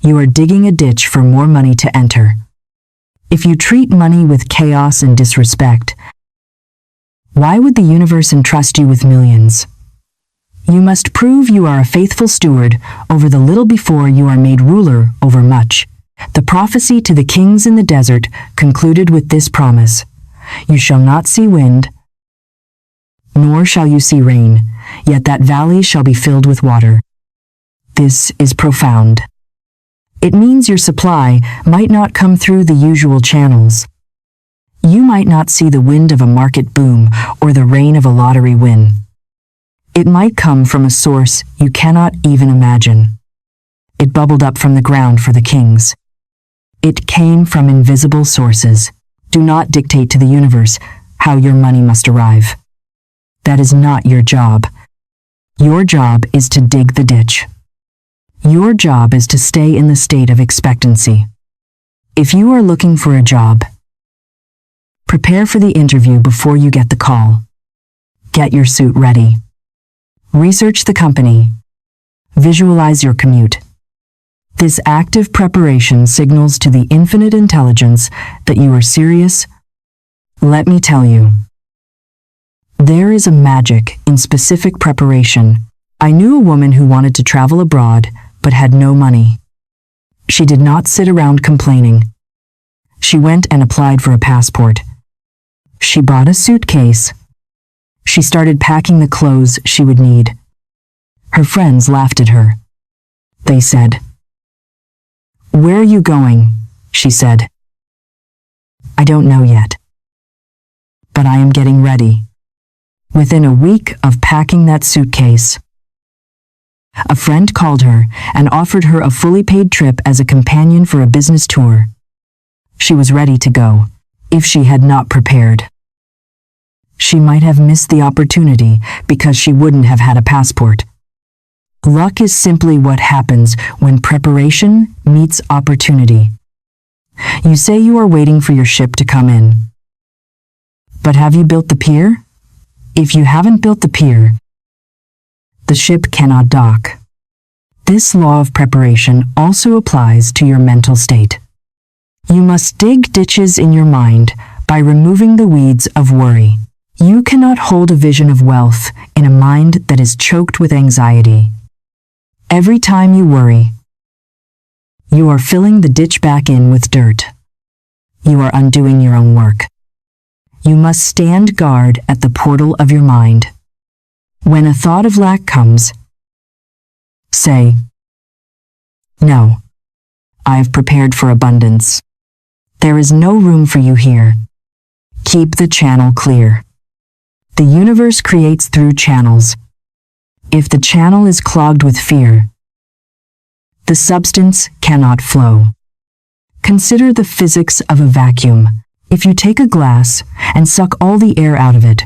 you are digging a ditch for more money to enter. If you treat money with chaos and disrespect, why would the universe entrust you with millions? You must prove you are a faithful steward over the little before you are made ruler over much. The prophecy to the kings in the desert concluded with this promise: You shall not see wind, nor shall you see rain, yet that valley shall be filled with water. This is profound. It means your supply might not come through the usual channels. You might not see the wind of a market boom or the rain of a lottery win. It might come from a source you cannot even imagine. It bubbled up from the ground for the kings. It came from invisible sources. Do not dictate to the universe how your money must arrive. That is not your job. Your job is to dig the ditch. Your job is to stay in the state of expectancy. If you are looking for a job, prepare for the interview before you get the call. Get your suit ready. Research the company. Visualize your commute. This active preparation signals to the infinite intelligence that you are serious. Let me tell you, there is a magic in specific preparation. I knew a woman who wanted to travel abroad but had no money. She did not sit around complaining. She went and applied for a passport. She bought a suitcase. She started packing the clothes she would need. Her friends laughed at her. They said, "Where are you going?" she said. "I don't know yet. But I am getting ready." Within a week of packing that suitcase, a friend called her and offered her a fully paid trip as a companion for a business tour. She was ready to go. If she had not prepared, she might have missed the opportunity because she wouldn't have had a passport. Luck is simply what happens when preparation meets opportunity. You say you are waiting for your ship to come in. But have you built the pier? If you haven't built the pier, the ship cannot dock. This law of preparation also applies to your mental state. You must dig ditches in your mind by removing the weeds of worry. You cannot hold a vision of wealth in a mind that is choked with anxiety. Every time you worry, you are filling the ditch back in with dirt. You are undoing your own work. You must stand guard at the portal of your mind. When a thought of lack comes, say, "No, I have prepared for abundance. There is no room for you here." Keep the channel clear. The universe creates through channels. If the channel is clogged with fear, the substance cannot flow. Consider the physics of a vacuum. If you take a glass and suck all the air out of it,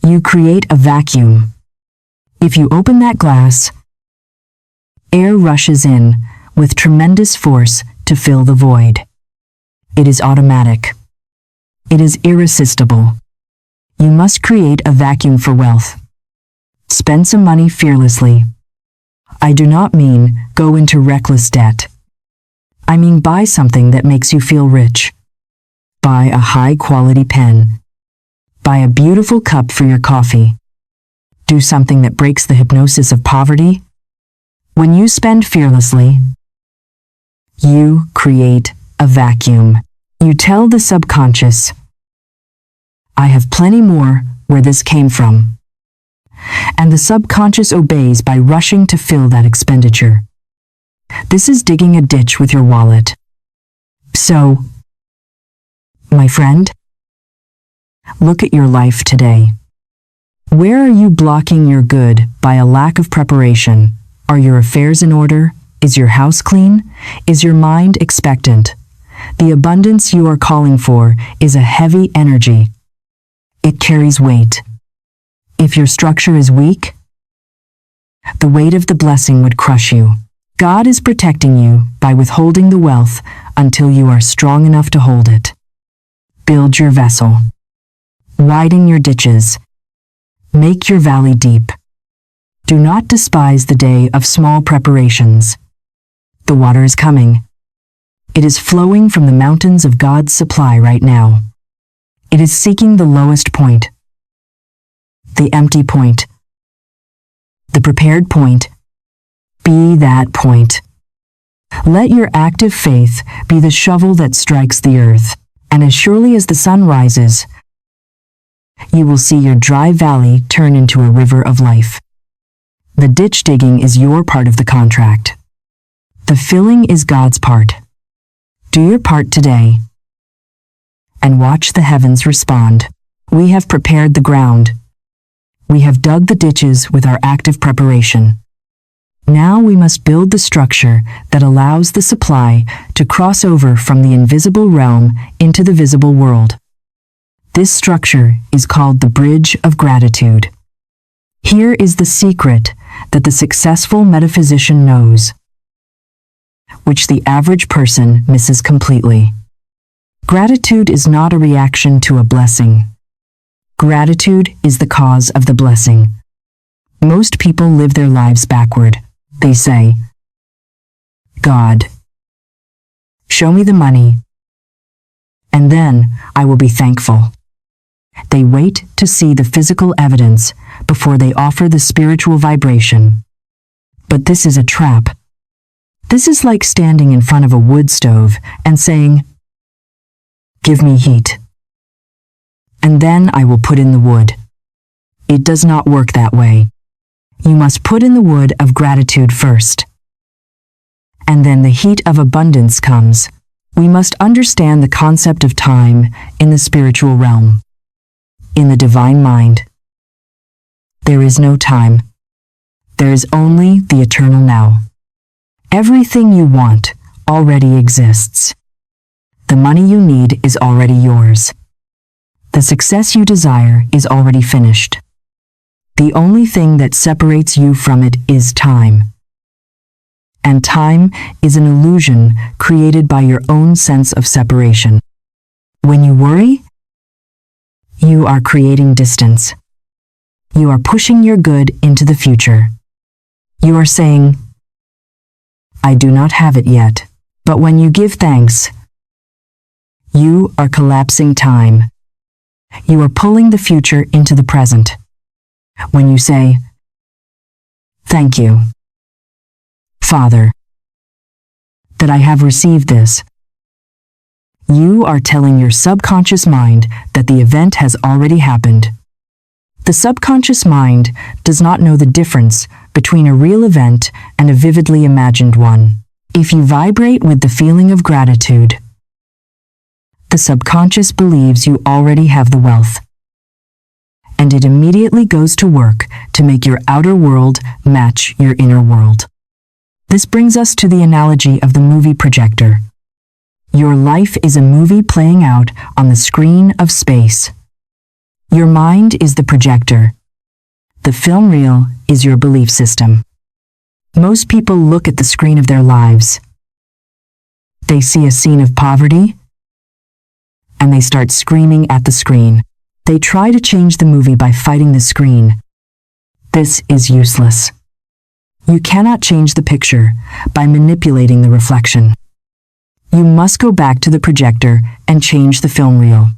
you create a vacuum. If you open that glass, air rushes in with tremendous force to fill the void. It is automatic. It is irresistible. You must create a vacuum for wealth. Spend some money fearlessly. I do not mean go into reckless debt. I mean buy something that makes you feel rich. Buy a high-quality pen. Buy a beautiful cup for your coffee. Do something that breaks the hypnosis of poverty. When you spend fearlessly, you create a vacuum. You tell the subconscious, I have plenty more where this came from. And the subconscious obeys by rushing to fill that expenditure. This is digging a ditch with your wallet. So, my friend, look at your life today. Where are you blocking your good by a lack of preparation? Are your affairs in order? Is your house clean? Is your mind expectant? The abundance you are calling for is a heavy energy. It carries weight. If your structure is weak, the weight of the blessing would crush you. God is protecting you by withholding the wealth until you are strong enough to hold it. Build your vessel. Widen your ditches. Make your valley deep. Do not despise the day of small preparations. The water is coming. It is flowing from the mountains of God's supply right now. It is seeking the lowest point, the empty point, the prepared point. Be that point. Let your active faith be the shovel that strikes the earth, and as surely as the sun rises, you will see your dry valley turn into a river of life. The ditch digging is your part of the contract. The filling is God's part. Do your part today, and watch the heavens respond. We have prepared the ground. We have dug the ditches with our active preparation. Now we must build the structure that allows the supply to cross over from the invisible realm into the visible world. This structure is called the bridge of gratitude. Here is the secret that the successful metaphysician knows, which the average person misses completely. Gratitude is not a reaction to a blessing. Gratitude is the cause of the blessing. Most people live their lives backward. They say, God, show me the money, and then I will be thankful. They wait to see the physical evidence before they offer the spiritual vibration. But this is a trap. This is like standing in front of a wood stove and saying, give me heat, and then I will put in the wood. It does not work that way. You must put in the wood of gratitude first, and then the heat of abundance comes. We must understand the concept of time in the spiritual realm. In the divine mind, there is no time. There is only the eternal now. Everything you want already exists. The money you need is already yours. The success you desire is already finished. The only thing that separates you from it is time. And time is an illusion created by your own sense of separation. When you worry, you are creating distance. You are pushing your good into the future. You are saying, I do not have it yet. But when you give thanks, you are collapsing time. You are pulling the future into the present. When you say, thank you, Father, that I have received this, you are telling your subconscious mind that the event has already happened. The subconscious mind does not know the difference between a real event and a vividly imagined one. If you vibrate with the feeling of gratitude, the subconscious believes you already have the wealth, and it immediately goes to work to make your outer world match your inner world. This brings us to the analogy of the movie projector. Your life is a movie playing out on the screen of space. Your mind is the projector. The film reel is your belief system. Most people look at the screen of their lives. They see a scene of poverty, and they start screaming at the screen. They try to change the movie by fighting the screen. This is useless. You cannot change the picture by manipulating the reflection. You must go back to the projector and change the film reel.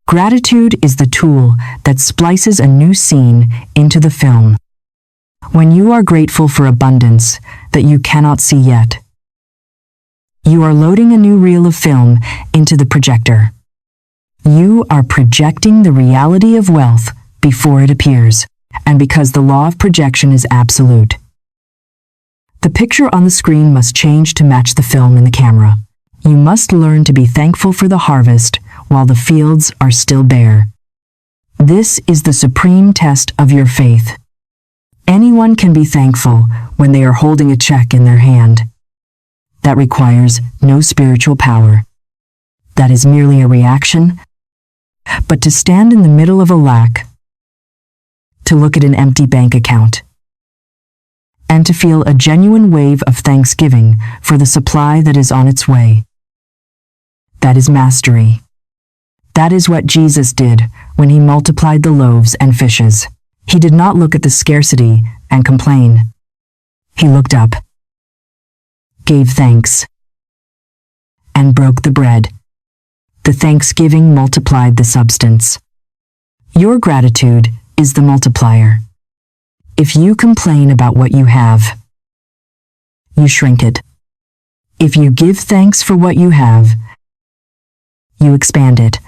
Gratitude is the tool that splices a new scene into the film. When you are grateful for abundance that you cannot see yet, you are loading a new reel of film into the projector. You are projecting the reality of wealth before it appears, and because the law of projection is absolute. The picture on the screen must change to match the film in the camera. You must learn to be thankful for the harvest while the fields are still bare. This is the supreme test of your faith. Anyone can be thankful when they are holding a check in their hand. That requires no spiritual power. That is merely a reaction. But to stand in the middle of a lack, to look at an empty bank account, and to feel a genuine wave of thanksgiving for the supply that is on its way. That is mastery. That is what Jesus did when he multiplied the loaves and fishes. He did not look at the scarcity and complain. He looked up, gave thanks, and broke the bread. The thanksgiving multiplied the substance. Your gratitude is the multiplier. If you complain about what you have, you shrink it. If you give thanks for what you have, you expand it.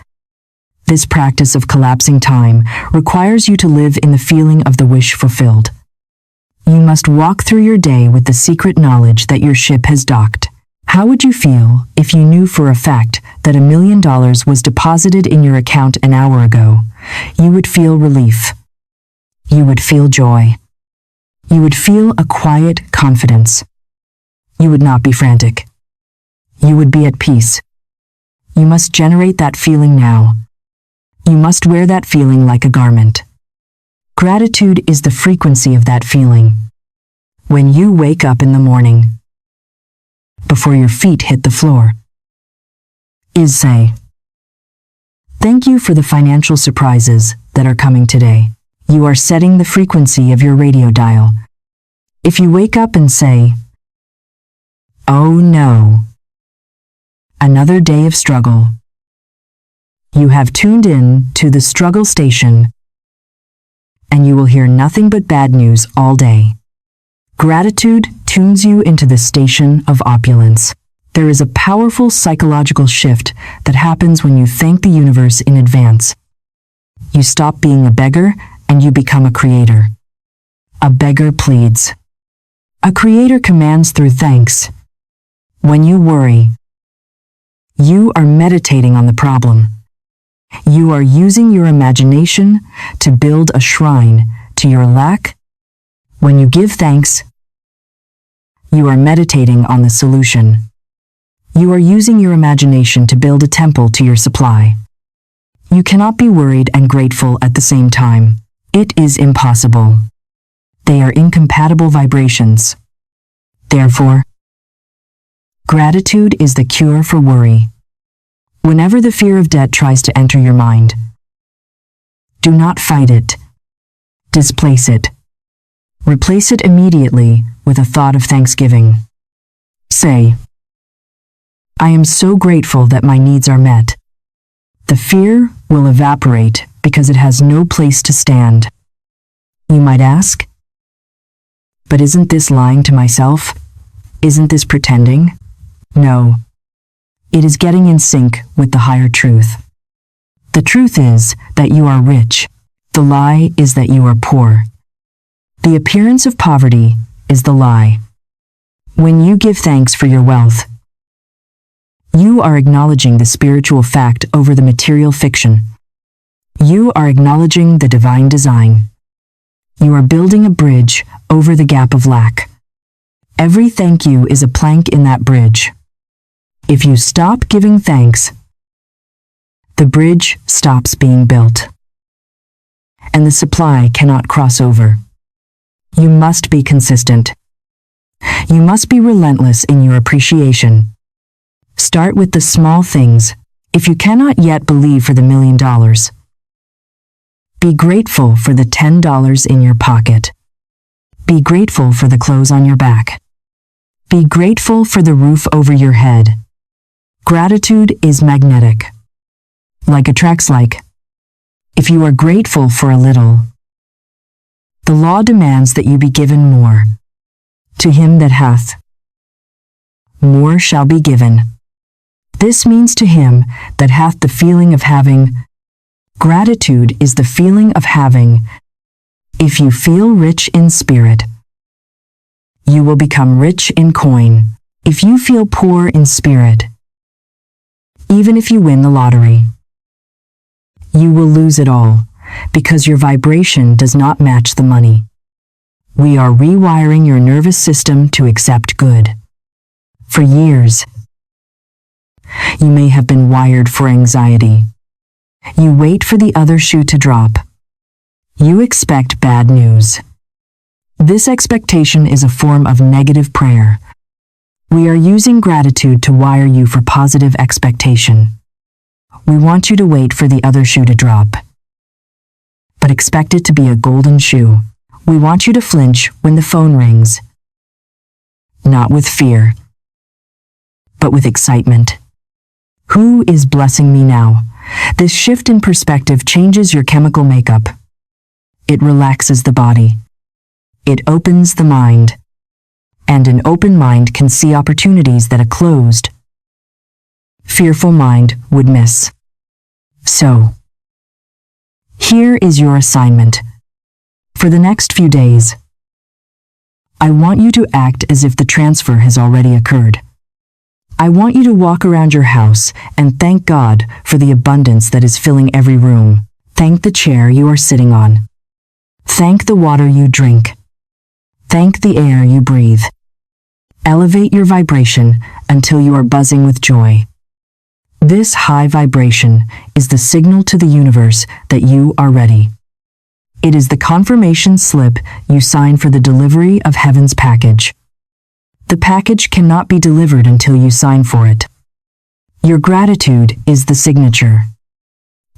This practice of collapsing time requires you to live in the feeling of the wish fulfilled. You must walk through your day with the secret knowledge that your ship has docked. How would you feel if you knew for a fact that $1 million was deposited in your account an hour ago? You would feel relief. You would feel joy. You would feel a quiet confidence. You would not be frantic. You would be at peace. You must generate that feeling now. You must wear that feeling like a garment. Gratitude is the frequency of that feeling. When you wake up in the morning, before your feet hit the floor, is say, "Thank you for the financial surprises that are coming today." You are setting the frequency of your radio dial. If you wake up and say, "Oh no, another day of struggle," you have tuned in to the struggle station, and you will hear nothing but bad news all day. Gratitude tunes you into the station of opulence. There is a powerful psychological shift that happens when you thank the universe in advance. You stop being a beggar and you become a creator. A beggar pleads. A creator commands through thanks. When you worry, you are meditating on the problem. You are using your imagination to build a shrine to your lack. When you give thanks, you are meditating on the solution. You are using your imagination to build a temple to your supply. You cannot be worried and grateful at the same time. It is impossible. They are incompatible vibrations. Therefore, gratitude is the cure for worry. Whenever the fear of debt tries to enter your mind, do not fight it. Displace it. Replace it immediately with a thought of thanksgiving. Say, "I am so grateful that my needs are met." The fear will evaporate because it has no place to stand. You might ask, "But isn't this lying to myself? Isn't this pretending?" No. It is getting in sync with the higher truth. The truth is that you are rich. The lie is that you are poor. The appearance of poverty is the lie. When you give thanks for your wealth, You are acknowledging the spiritual fact over the material fiction. You are acknowledging the divine design. You are building a bridge over the gap of lack. Every thank you is a plank in that bridge. If you stop giving thanks, the bridge stops being built, and the supply cannot cross over. You must be consistent. You must be relentless in your appreciation. Start with the small things. If you cannot yet believe for the $1 million, be grateful for the $10 in your pocket. Be grateful for the clothes on your back. Be grateful for the roof over your head. Gratitude is magnetic. Like attracts like. If you are grateful for a little, the law demands that you be given more. To him that hath, more shall be given. This means to him that hath the feeling of having. Gratitude is the feeling of having. If you feel rich in spirit, you will become rich in coin. If you feel poor in spirit, even if you win the lottery, you will lose it all, because your vibration does not match the money. We are rewiring your nervous system to accept good. For years, you may have been wired for anxiety. You wait for the other shoe to drop. You expect bad news. This expectation is a form of negative prayer. We are using gratitude to wire you for positive expectation. We want you to wait for the other shoe to drop, but expect it to be a golden shoe. We want you to flinch when the phone rings, not with fear, but with excitement. Who is blessing me now? This shift in perspective changes your chemical makeup. It relaxes the body. It opens the mind. And an open mind can see opportunities that a closed, fearful mind would miss. So, here is your assignment. For the next few days, I want you to act as if the transfer has already occurred. I want you to walk around your house and thank God for the abundance that is filling every room. Thank the chair you are sitting on. Thank the water you drink. Thank the air you breathe. Elevate your vibration until you are buzzing with joy. This high vibration is the signal to the universe that you are ready. It is the confirmation slip you sign for the delivery of heaven's package. The package cannot be delivered until you sign for it. Your gratitude is the signature.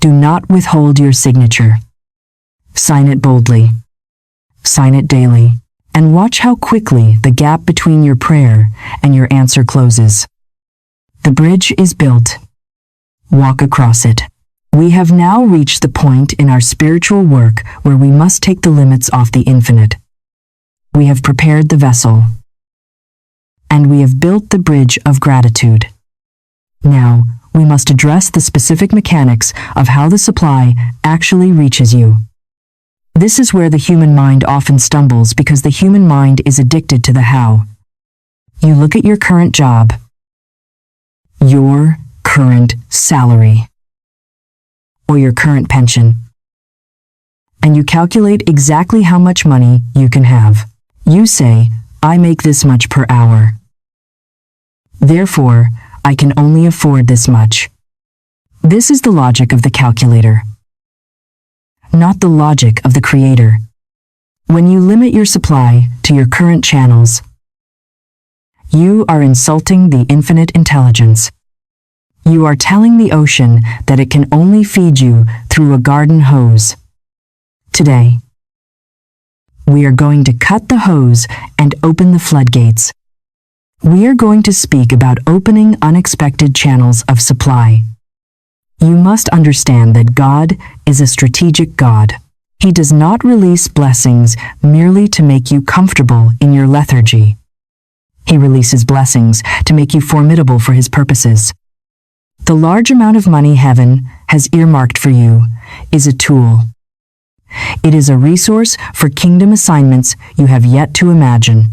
Do not withhold your signature. Sign it boldly. Sign it daily. And watch how quickly the gap between your prayer and your answer closes. The bridge is built. Walk across it. We have now reached the point in our spiritual work where we must take the limits off the infinite. We have prepared the vessel, and we have built the bridge of gratitude. Now, we must address the specific mechanics of how the supply actually reaches you. This is where the human mind often stumbles because the human mind is addicted to the how. You look at your current job, your current salary, or your current pension, and you calculate exactly how much money you can have. You say, I make this much per hour. Therefore, I can only afford this much. This is the logic of the calculator, not the logic of the creator. When you limit your supply to your current channels, you are insulting the infinite intelligence. You are telling the ocean that it can only feed you through a garden hose. Today, we are going to cut the hose and open the floodgates. We are going to speak about opening unexpected channels of supply. You must understand that God is a strategic God. He does not release blessings merely to make you comfortable in your lethargy. He releases blessings to make you formidable for His purposes. The large amount of money heaven has earmarked for you is a tool. It is a resource for kingdom assignments you have yet to imagine.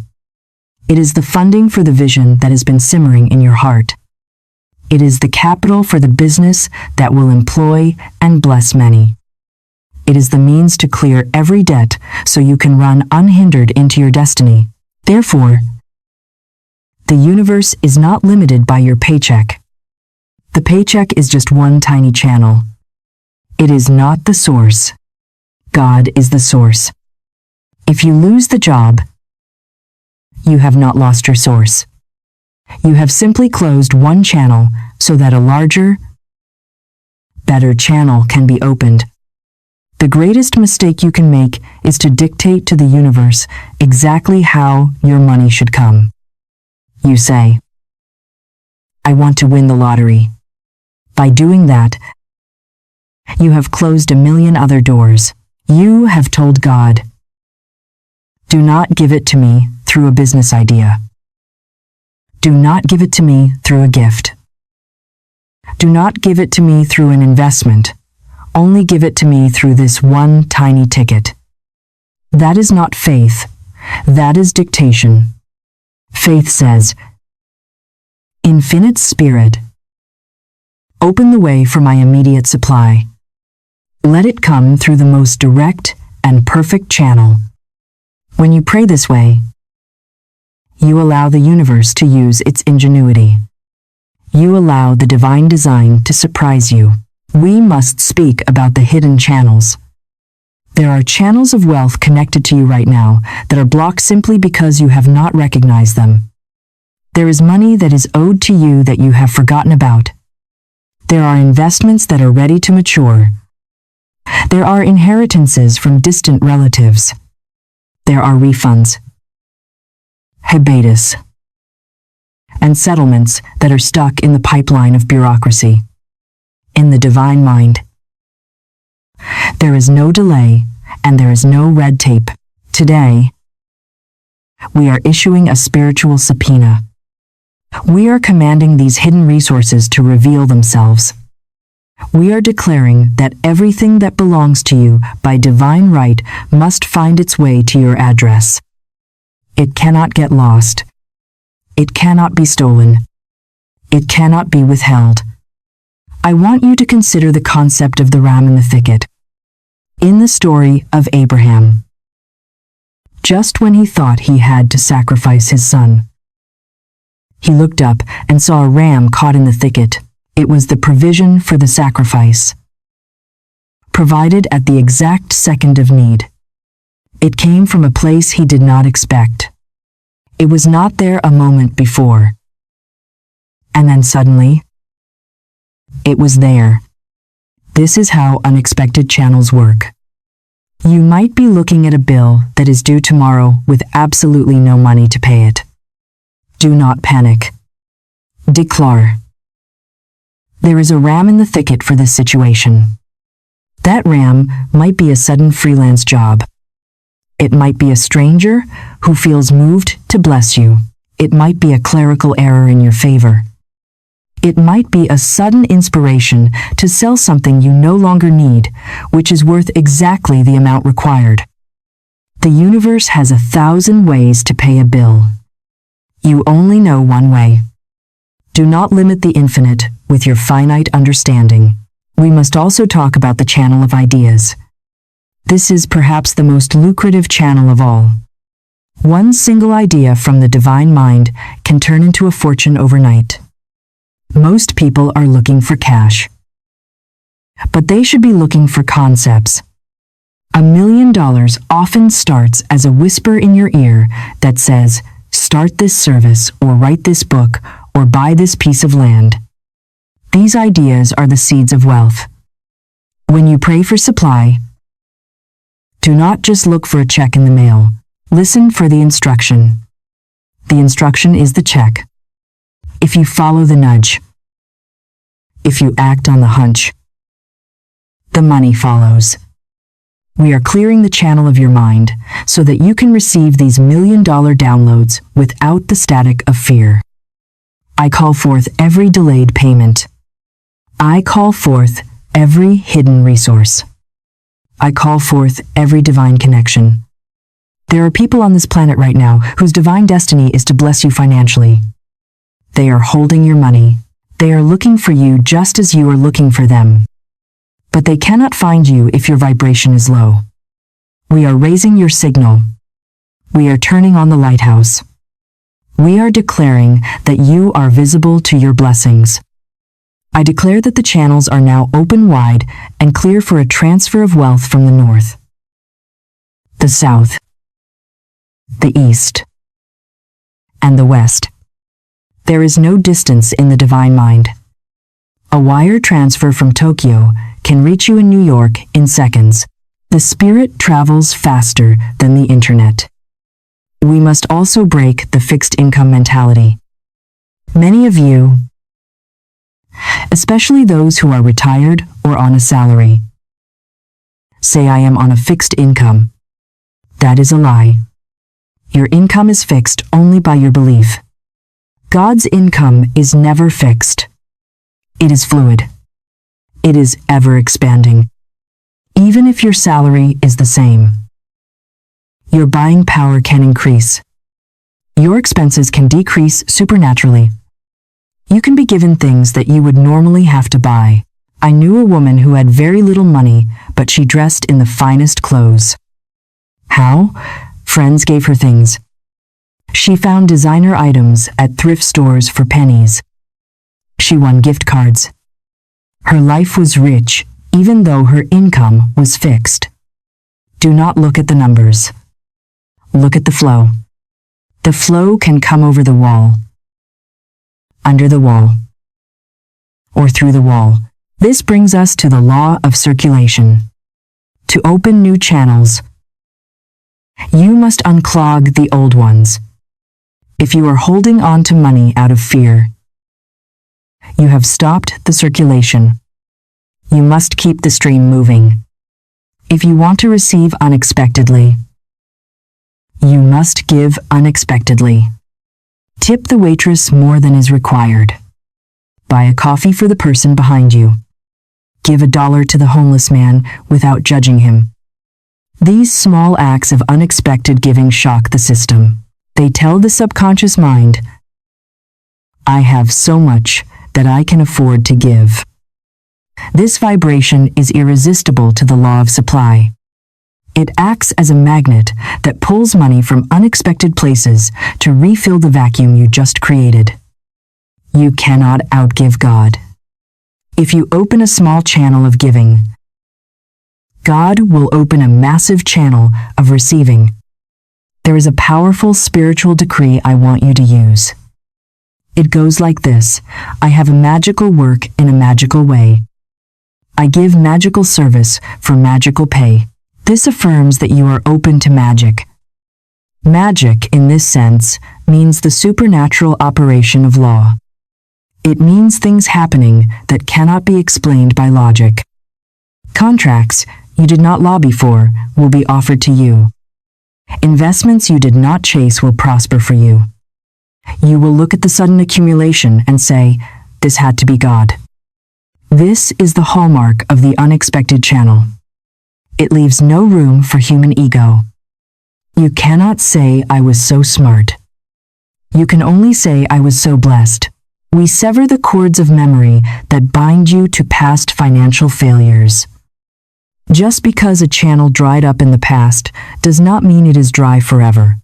It is the funding for the vision that has been simmering in your heart. It is the capital for the business that will employ and bless many. It is the means to clear every debt so you can run unhindered into your destiny. Therefore, the universe is not limited by your paycheck. The paycheck is just one tiny channel. It is not the source. God is the source. If you lose the job, you have not lost your source. You have simply closed one channel so that a larger, better channel can be opened. The greatest mistake you can make is to dictate to the universe exactly how your money should come. You say, "I want to win the lottery." By doing that, you have closed a million other doors. You have told God, "Do not give it to me through a business idea. Do not give it to me through a gift. Do not give it to me through an investment. Only give it to me through this one tiny ticket." That is not faith. That is dictation. Faith says, "Infinite Spirit, open the way for my immediate supply. Let it come through the most direct and perfect channel." When you pray this way, you allow the universe to use its ingenuity. You allow the divine design to surprise you. We must speak about the hidden channels. There are channels of wealth connected to you right now that are blocked simply because you have not recognized them. There is money that is owed to you that you have forgotten about. There are investments that are ready to mature. There are inheritances from distant relatives. There are refunds, habeas, and settlements that are stuck in the pipeline of bureaucracy. In the divine mind, there is no delay and there is no red tape. Today, we are issuing a spiritual subpoena. We are commanding these hidden resources to reveal themselves. We are declaring that everything that belongs to you by divine right must find its way to your address. It cannot get lost. It cannot be stolen. It cannot be withheld. I want you to consider the concept of the ram in the thicket. In the story of Abraham, just when he thought he had to sacrifice his son, he looked up and saw a ram caught in the thicket. It was the provision for the sacrifice, provided at the exact second of need. It came from a place he did not expect. It was not there a moment before. And then suddenly, it was there. This is how unexpected channels work. You might be looking at a bill that is due tomorrow with absolutely no money to pay it. Do not panic. Declare, "There is a ram in the thicket for this situation." That ram might be a sudden freelance job. It might be a stranger who feels moved to bless you. It might be a clerical error in your favor. It might be a sudden inspiration to sell something you no longer need, which is worth exactly the amount required. The universe has 1,000 ways to pay a bill. You only know one way. Do not limit the infinite with your finite understanding. We must also talk about the channel of ideas. This is perhaps the most lucrative channel of all. One single idea from the divine mind can turn into a fortune overnight. Most people are looking for cash, but they should be looking for concepts. $1 million often starts as a whisper in your ear that says, "Start this service," or "Write this book," or "Buy this piece of land." These ideas are the seeds of wealth. When you pray for supply, do not just look for a check in the mail. Listen for the instruction. The instruction is the check. If you follow the nudge, if you act on the hunch, the money follows. We are clearing the channel of your mind so that you can receive these $1 million downloads without the static of fear. I call forth every delayed payment. I call forth every hidden resource. I call forth every divine connection. There are people on this planet right now whose divine destiny is to bless you financially. They are holding your money. They are looking for you just as you are looking for them. But they cannot find you if your vibration is low. We are raising your signal. We are turning on the lighthouse. We are declaring that you are visible to your blessings. I declare that the channels are now open wide and clear for a transfer of wealth from the north, the south, the east, and the west. There is no distance in the divine mind. A wire transfer from Tokyo can reach you in New York in seconds. The spirit travels faster than the internet. We must also break the fixed income mentality. Many of you, especially those who are retired or on a salary, say, "I am on a fixed income." That is a lie. Your income is fixed only by your belief. God's income is never fixed. It is fluid. It is ever expanding. Even if your salary is the same, your buying power can increase. Your expenses can decrease supernaturally. You can be given things that you would normally have to buy. I knew a woman who had very little money, but she dressed in the finest clothes. How? Friends gave her things. She found designer items at thrift stores for pennies. She won gift cards. Her life was rich, even though her income was fixed. Do not look at the numbers. Look at the flow. The flow can come over the wall, under the wall, or through the wall. This brings us to the law of circulation. To open new channels, you must unclog the old ones. If you are holding on to money out of fear, you have stopped the circulation. You must keep the stream moving. If you want to receive unexpectedly, you must give unexpectedly. Tip the waitress more than is required. Buy a coffee for the person behind you. Give $1 to the homeless man without judging him. These small acts of unexpected giving shock the system. They tell the subconscious mind, "I have so much that I can afford to give." This vibration is irresistible to the law of supply. It acts as a magnet that pulls money from unexpected places to refill the vacuum you just created. You cannot outgive God. If you open a small channel of giving, God will open a massive channel of receiving. There is a powerful spiritual decree I want you to use. It goes like this: I have a magical work in a magical way. I give magical service for magical pay. This affirms that you are open to magic. Magic, in this sense, means the supernatural operation of law. It means things happening that cannot be explained by logic. Contracts you did not lobby for will be offered to you. Investments you did not chase will prosper for you. You will look at the sudden accumulation and say, "This had to be God." This is the hallmark of the unexpected channel. It leaves no room for human ego. You cannot say, "I was so smart." You can only say, "I was so blessed." We sever the cords of memory that bind you to past financial failures. Just because a channel dried up in the past does not mean it is dry forever.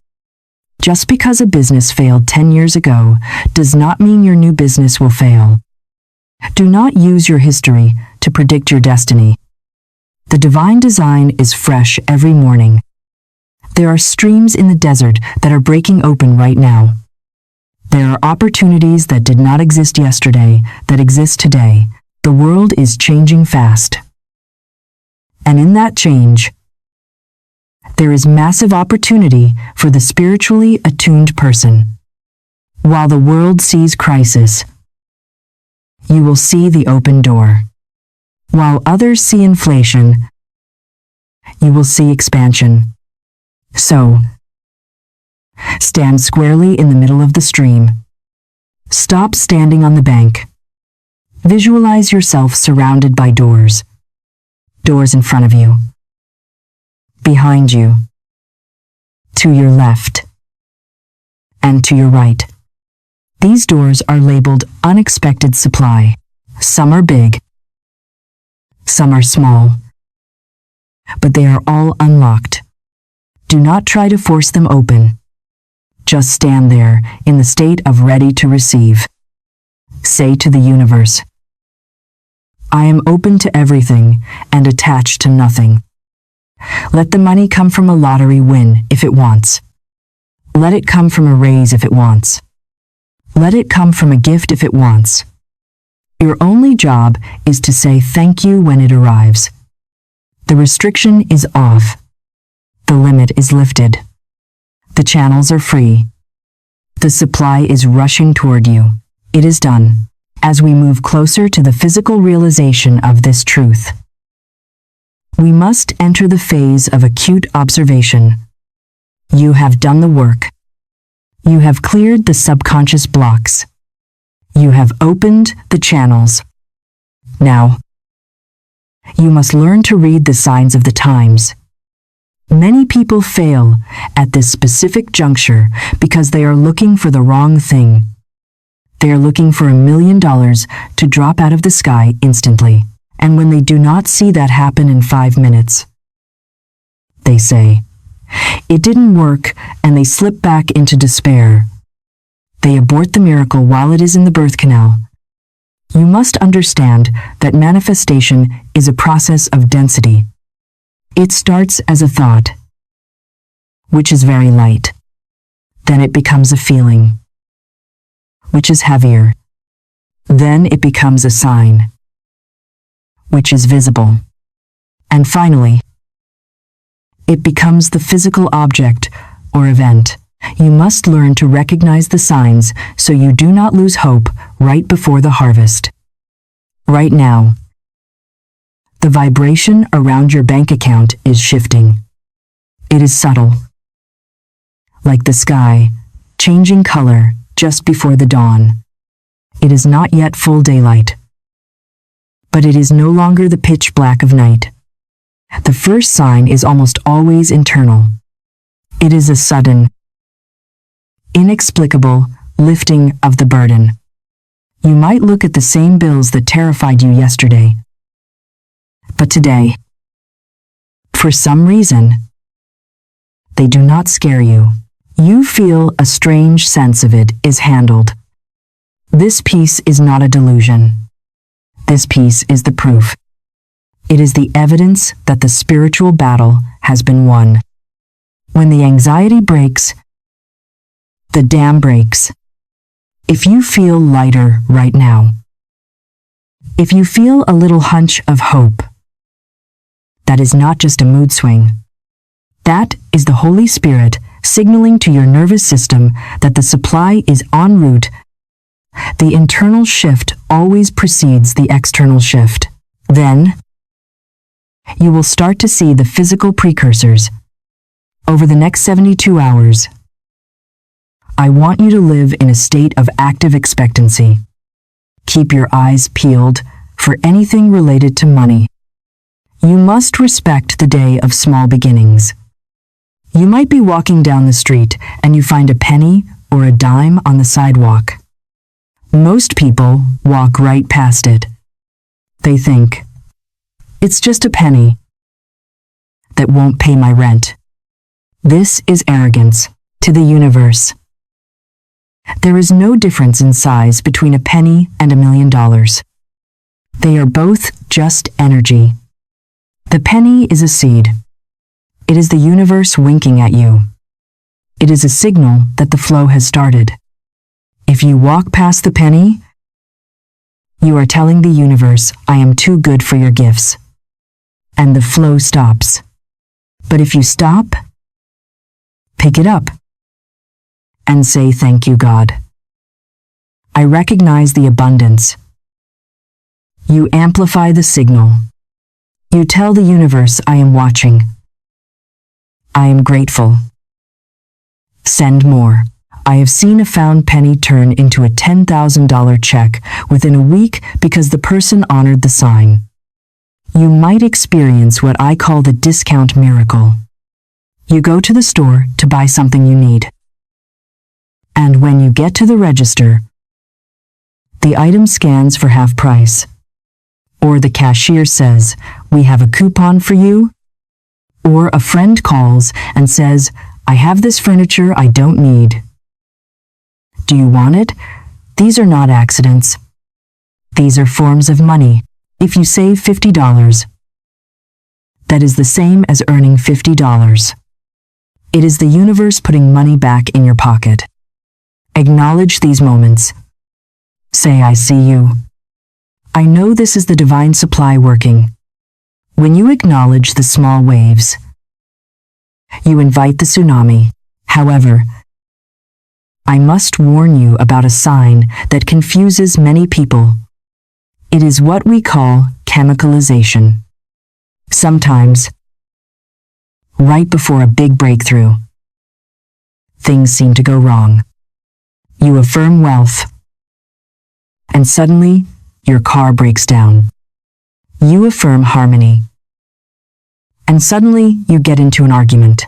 Just because a business failed 10 years ago does not mean your new business will fail. Do not use your history to predict your destiny. The divine design is fresh every morning. There are streams in the desert that are breaking open right now. There are opportunities that did not exist yesterday that exist today. The world is changing fast. And in that change, there is massive opportunity for the spiritually attuned person. While the world sees crisis, you will see the open door. While others see inflation, you will see expansion. So, stand squarely in the middle of the stream. Stop standing on the bank. Visualize yourself surrounded by doors. Doors in front of you, behind you, to your left, and to your right. These doors are labeled unexpected supply. Some are big, some are small, but they are all unlocked. Do not try to force them open. Just stand there in the state of ready to receive. Say to the universe, I am open to everything and attached to nothing. Let the money come from a lottery win if it wants. Let it come from a raise if it wants. Let it come from a gift if it wants. Your only job is to say thank you when it arrives. The restriction is off. The limit is lifted. The channels are free. The supply is rushing toward you. It is done. As we move closer to the physical realization of this truth, we must enter the phase of acute observation. You have done the work. You have cleared the subconscious blocks. You have opened the channels. Now, you must learn to read the signs of the times. Many people fail at this specific juncture because they are looking for the wrong thing. They are looking for $1 million to drop out of the sky instantly, and when they do not see that happen in 5 minutes, they say, it didn't work, and they slip back into despair. They abort the miracle while it is in the birth canal. You must understand that manifestation is a process of density. It starts as a thought, which is very light. Then it becomes a feeling, which is heavier. Then it becomes a sign, which is visible. And finally, it becomes the physical object or event. You must learn to recognize the signs so you do not lose hope right before the harvest. Right now, the vibration around your bank account is shifting. It is subtle, like the sky, changing color just before the dawn. It is not yet full daylight, but it is no longer the pitch black of night. The first sign is almost always internal. It is a sudden, inexplicable lifting of the burden. You might look at the same bills that terrified you yesterday, but today, for some reason, they do not scare you. You feel a strange sense of it is handled. This peace is not a delusion. This peace is the proof. It is the evidence that the spiritual battle has been won. When the anxiety breaks, the dam breaks. If you feel lighter right now, if you feel a little hunch of hope, that is not just a mood swing. That is the Holy Spirit signaling to your nervous system that the supply is en route. The internal shift always precedes the external shift. Then, you will start to see the physical precursors. Over the next 72 hours, I want you to live in a state of active expectancy. Keep your eyes peeled for anything related to money. You must respect the day of small beginnings. You might be walking down the street and you find a penny or a dime on the sidewalk. Most people walk right past it. They think, it's just a penny that won't pay my rent. This is arrogance to the universe. There is no difference in size between a penny and $1 million. They are both just energy. The penny is a seed. It is the universe winking at you. It is a signal that the flow has started. If you walk past the penny, you are telling the universe, I am too good for your gifts. And the flow stops. But if you stop, pick it up, and say thank you, God. I recognize the abundance. You amplify the signal. You tell the universe, I am watching. I am grateful. Send more. I have seen a found penny turn into a $10,000 check within a week because the person honored the sign. You might experience what I call the discount miracle. You go to the store to buy something you need. And when you get to the register, The item scans for half price. Or the cashier says, "We have a coupon for you." Or a friend calls and says, "I have this furniture I don't need. Do you want it?" These are not accidents. These are forms of money. If you save $50, that is the same as earning $50. It is the universe putting money back in your pocket. Acknowledge these moments. Say, "I see you. I know this is the divine supply working." When you acknowledge the small waves, you invite the tsunami. However, I must warn you about a sign that confuses many people. It is what we call chemicalization. Sometimes, right before a big breakthrough, things seem to go wrong. You affirm wealth, and suddenly, your car breaks down. You affirm harmony, and suddenly you get into an argument.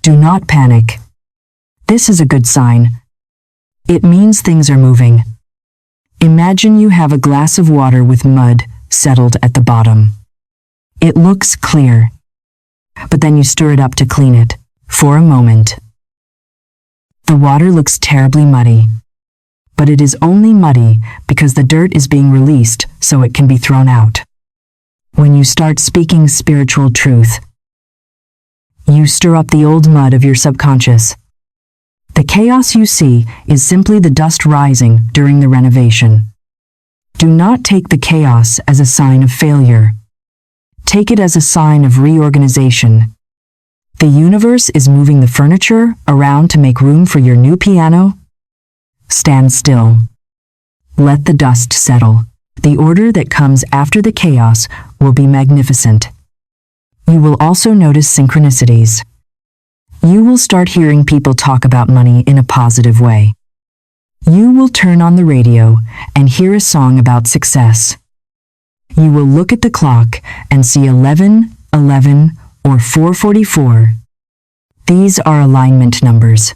Do not panic. This is a good sign. It means things are moving. Imagine you have a glass of water with mud settled at the bottom. It looks clear, but then you stir it up to clean it. For a moment, the water looks terribly muddy, but it is only muddy because the dirt is being released so it can be thrown out. When you start speaking spiritual truth, you stir up the old mud of your subconscious. The chaos you see is simply the dust rising during the renovation. Do not take the chaos as a sign of failure. Take it as a sign of reorganization. The universe is moving the furniture around to make room for your new piano. Stand still. Let the dust settle. The order that comes after the chaos will be magnificent. You will also notice synchronicities. You will start hearing people talk about money in a positive way. You will turn on the radio and hear a song about success. You will look at the clock and see 11:11 or 4:44. These are alignment numbers.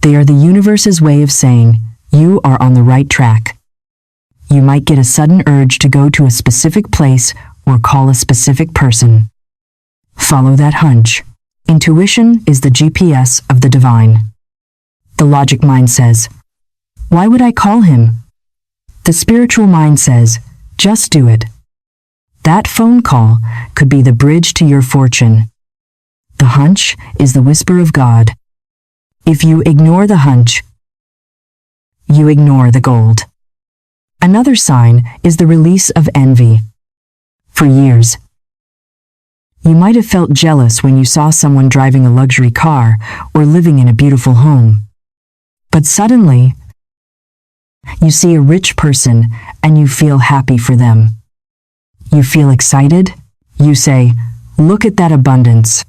They are the universe's way of saying, you are on the right track. You might get a sudden urge to go to a specific place or call a specific person. Follow that hunch. Intuition is the GPS of the divine. The logic mind says, "Why would I call him?" The spiritual mind says, "Just do it." That phone call could be the bridge to your fortune. The hunch is the whisper of God. If you ignore the hunch, you ignore the gold. Another sign is the release of envy. For years, you might have felt jealous when you saw someone driving a luxury car or living in a beautiful home. But suddenly, you see a rich person and you feel happy for them. You feel excited. You say, "Look at that abundance.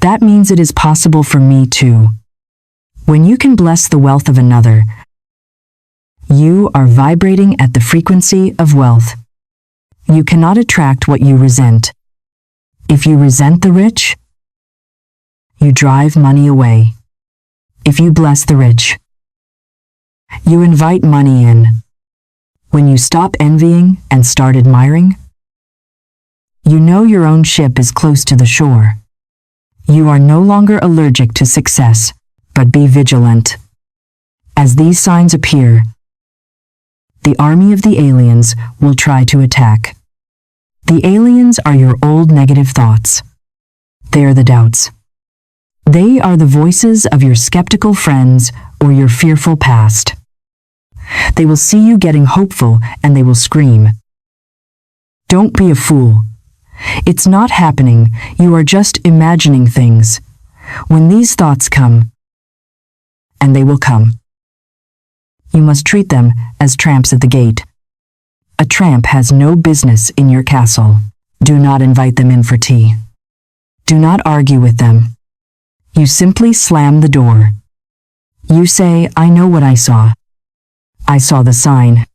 That means it is possible for me too." When you can bless the wealth of another, you are vibrating at the frequency of wealth. You cannot attract what you resent. If you resent the rich, you drive money away. If you bless the rich, you invite money in. When you stop envying and start admiring, you know your own ship is close to the shore. You are no longer allergic to success, but be vigilant. As these signs appear, the army of the aliens will try to attack. The aliens are your old negative thoughts. They are the doubts. They are the voices of your skeptical friends or your fearful past. They will see you getting hopeful and they will scream. Don't be a fool. It's not happening. You are just imagining things. When these thoughts come, and they will come, you must treat them as tramps at the gate. A tramp has no business in your castle. Do not invite them in for tea. Do not argue with them. You simply slam the door. You say, "I know what I saw. I saw the sign.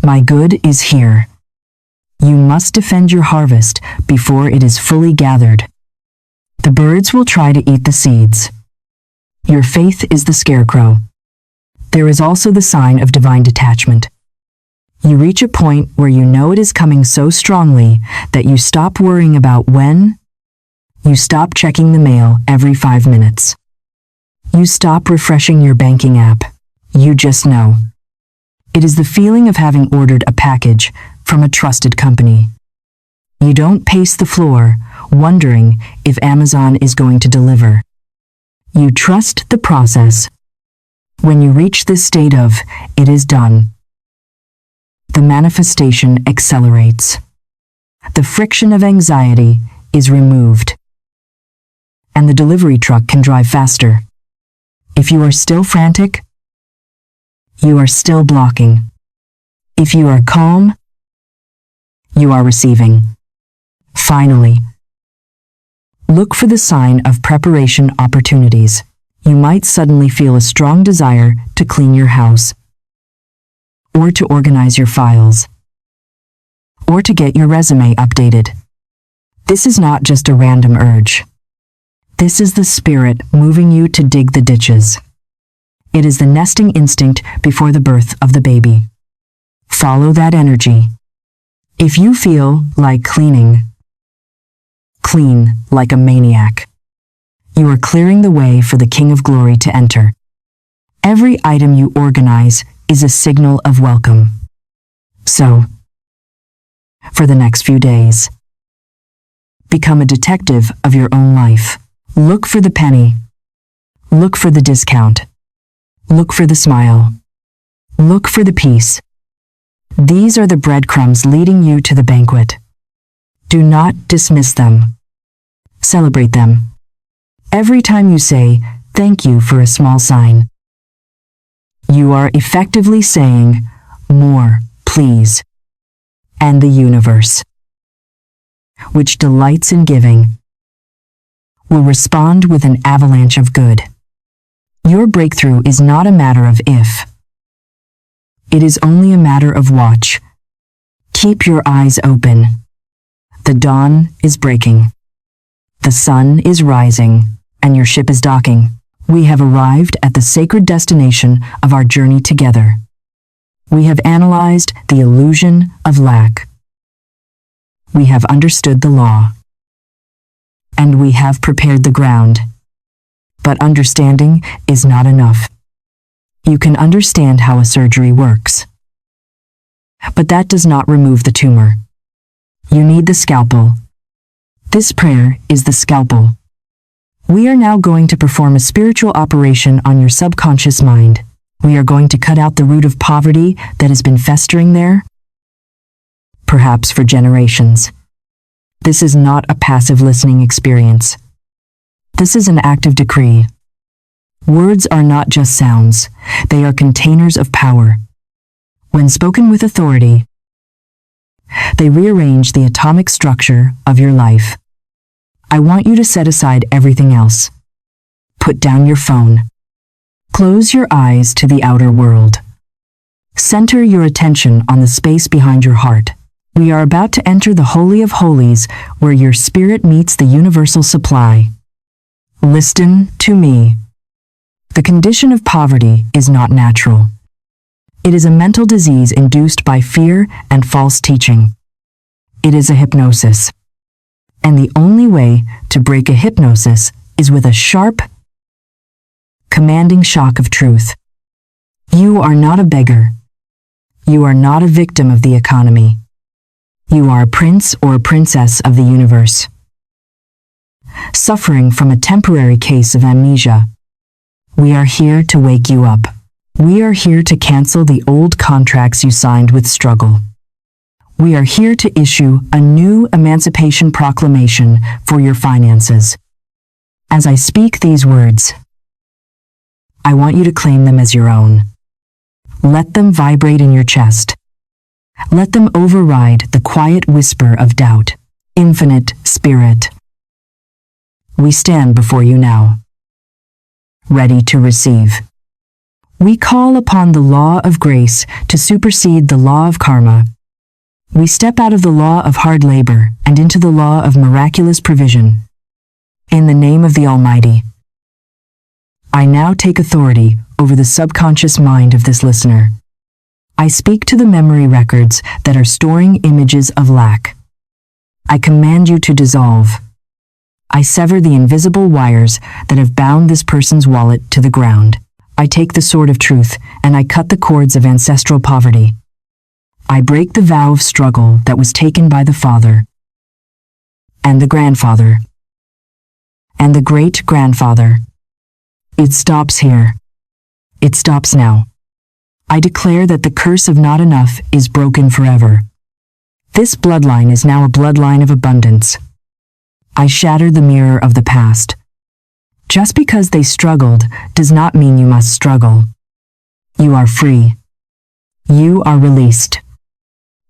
My good is here." You must defend your harvest before it is fully gathered. The birds will try to eat the seeds. Your faith is the scarecrow. There is also the sign of divine detachment. You reach a point where you know it is coming so strongly that you stop worrying about when. You stop checking the mail every 5 minutes. You stop refreshing your banking app. You just know. It is the feeling of having ordered a package from a trusted company. You don't pace the floor, wondering if Amazon is going to deliver. You trust the process. When you reach this state of, it is done, the manifestation accelerates. The friction of anxiety is removed, and the delivery truck can drive faster. If you are still frantic, you are still blocking. If you are calm, you are receiving. Finally, look for the sign of preparation opportunities. You might suddenly feel a strong desire to clean your house, or to organize your files, or to get your resume updated. This is not just a random urge. This is the spirit moving you to dig the ditches. It is the nesting instinct before the birth of the baby. Follow that energy. If you feel like cleaning, clean like a maniac. You are clearing the way for the King of Glory to enter. Every item you organize is a signal of welcome. So, for the next few days, become a detective of your own life. Look for the penny. Look for the discount. Look for the smile. Look for the peace. These are the breadcrumbs leading you to the banquet. Do not dismiss them. Celebrate them. Every time you say, "Thank you" for a small sign, you are effectively saying, "More, please." And the universe, which delights in giving, will respond with an avalanche of good. Your breakthrough is not a matter of if. It is only a matter of watch. Keep your eyes open. The dawn is breaking. The sun is rising, and your ship is docking. We have arrived at the sacred destination of our journey together. We have analyzed the illusion of lack. We have understood the law. And we have prepared the ground. But understanding is not enough. You can understand how a surgery works, but that does not remove the tumor. You need the scalpel. This prayer is the scalpel. We are now going to perform a spiritual operation on your subconscious mind. We are going to cut out the root of poverty that has been festering there, perhaps for generations. This is not a passive listening experience. This is an active decree. Words are not just sounds, they are containers of power. When spoken with authority, they rearrange the atomic structure of your life. I want you to set aside everything else. Put down your phone. Close your eyes to the outer world. Center your attention on the space behind your heart. We are about to enter the Holy of Holies, where your spirit meets the universal supply. Listen to me. The condition of poverty is not natural. It is a mental disease induced by fear and false teaching. It is a hypnosis. And the only way to break a hypnosis is with a sharp, commanding shock of truth. You are not a beggar. You are not a victim of the economy. You are a prince or a princess of the universe, suffering from a temporary case of amnesia. We are here to wake you up. We are here to cancel the old contracts you signed with struggle. We are here to issue a new emancipation proclamation for your finances. As I speak these words, I want you to claim them as your own. Let them vibrate in your chest. Let them override the quiet whisper of doubt. Infinite Spirit, we stand before you now, ready to receive. We call upon the law of grace to supersede the law of karma. We step out of the law of hard labor and into the law of miraculous provision. In the name of the Almighty, I now take authority over the subconscious mind of this listener. I speak to the memory records that are storing images of lack. I command you to dissolve. I sever the invisible wires that have bound this person's wallet to the ground. I take the sword of truth and I cut the cords of ancestral poverty. I break the vow of struggle that was taken by the father and the grandfather and the great-grandfather. It stops here. It stops now. I declare that the curse of not enough is broken forever. This bloodline is now a bloodline of abundance. I shatter the mirror of the past. Just because they struggled does not mean you must struggle. You are free. You are released.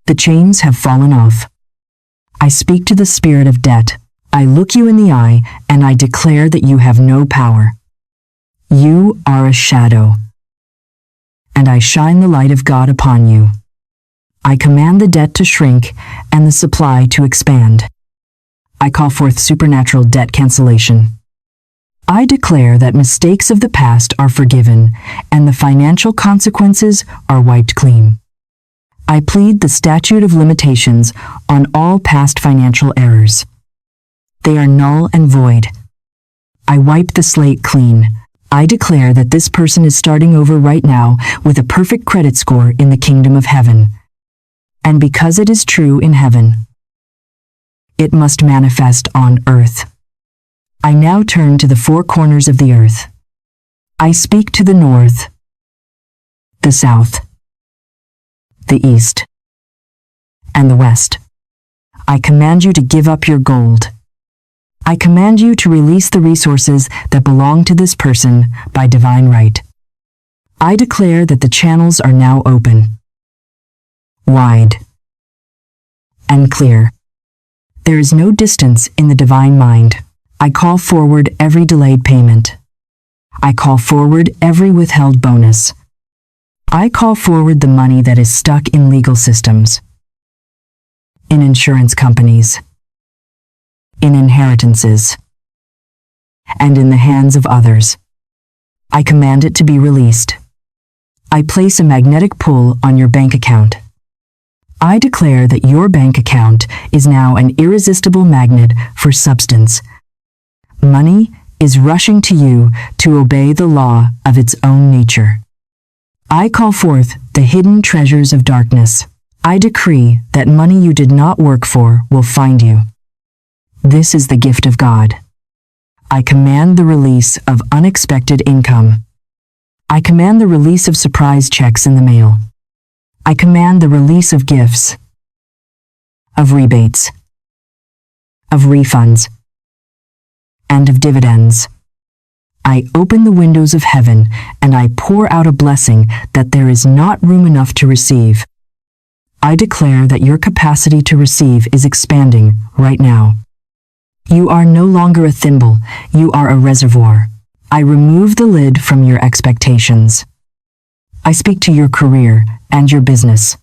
The chains have fallen off. I speak to the spirit of debt. I look you in the eye and I declare that you have no power. You are a shadow. And I shine the light of God upon you. I command the debt to shrink and the supply to expand. I call forth supernatural debt cancellation. I declare that mistakes of the past are forgiven and the financial consequences are wiped clean. I plead the statute of limitations on all past financial errors. They are null and void. I wipe the slate clean. I declare that this person is starting over right now with a perfect credit score in the kingdom of heaven. And because it is true in heaven, it must manifest on earth. I now turn to the four corners of the earth. I speak to the north, the south, the east, and the west. I command you to give up your gold. I command you to release the resources that belong to this person by divine right. I declare that the channels are now open, wide, and clear. There is no distance in the divine mind. I call forward every delayed payment. I call forward every withheld bonus. I call forward the money that is stuck in legal systems, in insurance companies, in inheritances, and in the hands of others. I command it to be released. I place a magnetic pull on your bank account. I declare that your bank account is now an irresistible magnet for substance. Money is rushing to you to obey the law of its own nature. I call forth the hidden treasures of darkness. I decree that money you did not work for will find you. This is the gift of God. I command the release of unexpected income. I command the release of surprise checks in the mail. I command the release of gifts, of rebates, of refunds, and of dividends. I open the windows of heaven and I pour out a blessing that there is not room enough to receive. I declare that your capacity to receive is expanding right now. You are no longer a thimble, you are a reservoir. I remove the lid from your expectations. I speak to your career and your business.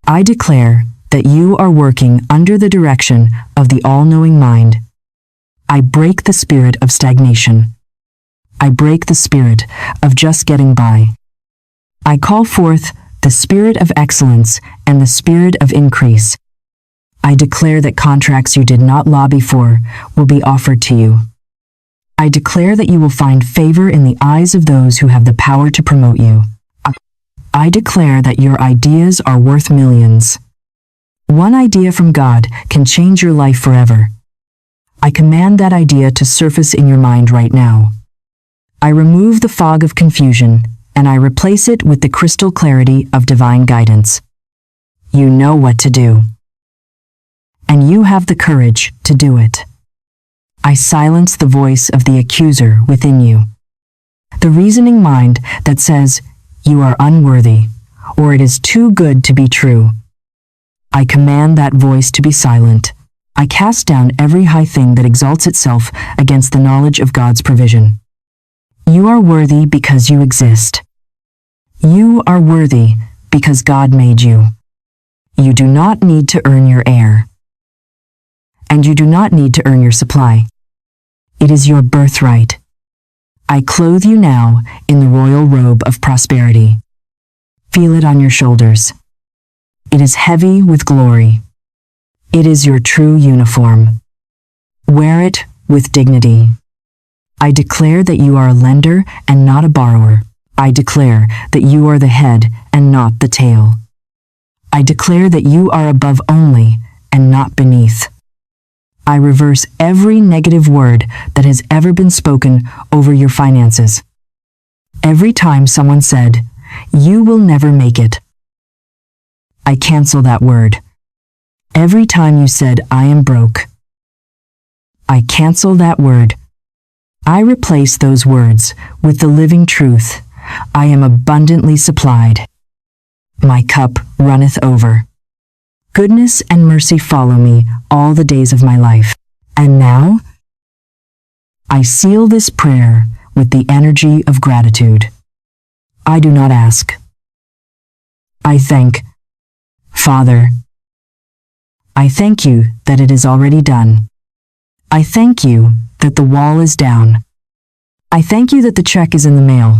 I declare that you are working under the direction of the all-knowing mind. I break the spirit of stagnation. I break the spirit of just getting by. I call forth the spirit of excellence and the spirit of increase. I declare that contracts you did not lobby for will be offered to you. I declare that you will find favor in the eyes of those who have the power to promote you. I declare that your ideas are worth millions. One idea from God can change your life forever. I command that idea to surface in your mind right now. I remove the fog of confusion and I replace it with the crystal clarity of divine guidance. You know what to do. And you have the courage to do it. I silence the voice of the accuser within you. The reasoning mind that says, you are unworthy, or it is too good to be true. I command that voice to be silent. I cast down every high thing that exalts itself against the knowledge of God's provision. You are worthy because you exist. You are worthy because God made you. You do not need to earn your air. And you do not need to earn your supply. It is your birthright. I clothe you now in the royal robe of prosperity. Feel it on your shoulders. It is heavy with glory. It is your true uniform. Wear it with dignity. I declare that you are a lender and not a borrower. I declare that you are the head and not the tail. I declare that you are above only and not beneath. I reverse every negative word that has ever been spoken over your finances. Every time someone said, "You will never make it," I cancel that word. Every time you said, "I am broke," I cancel that word. I replace those words with the living truth. I am abundantly supplied. My cup runneth over. Goodness and mercy follow me all the days of my life. And now, I seal this prayer with the energy of gratitude. I do not ask. I thank. Father, I thank you that it is already done. I thank you that the wall is down. I thank you that the check is in the mail.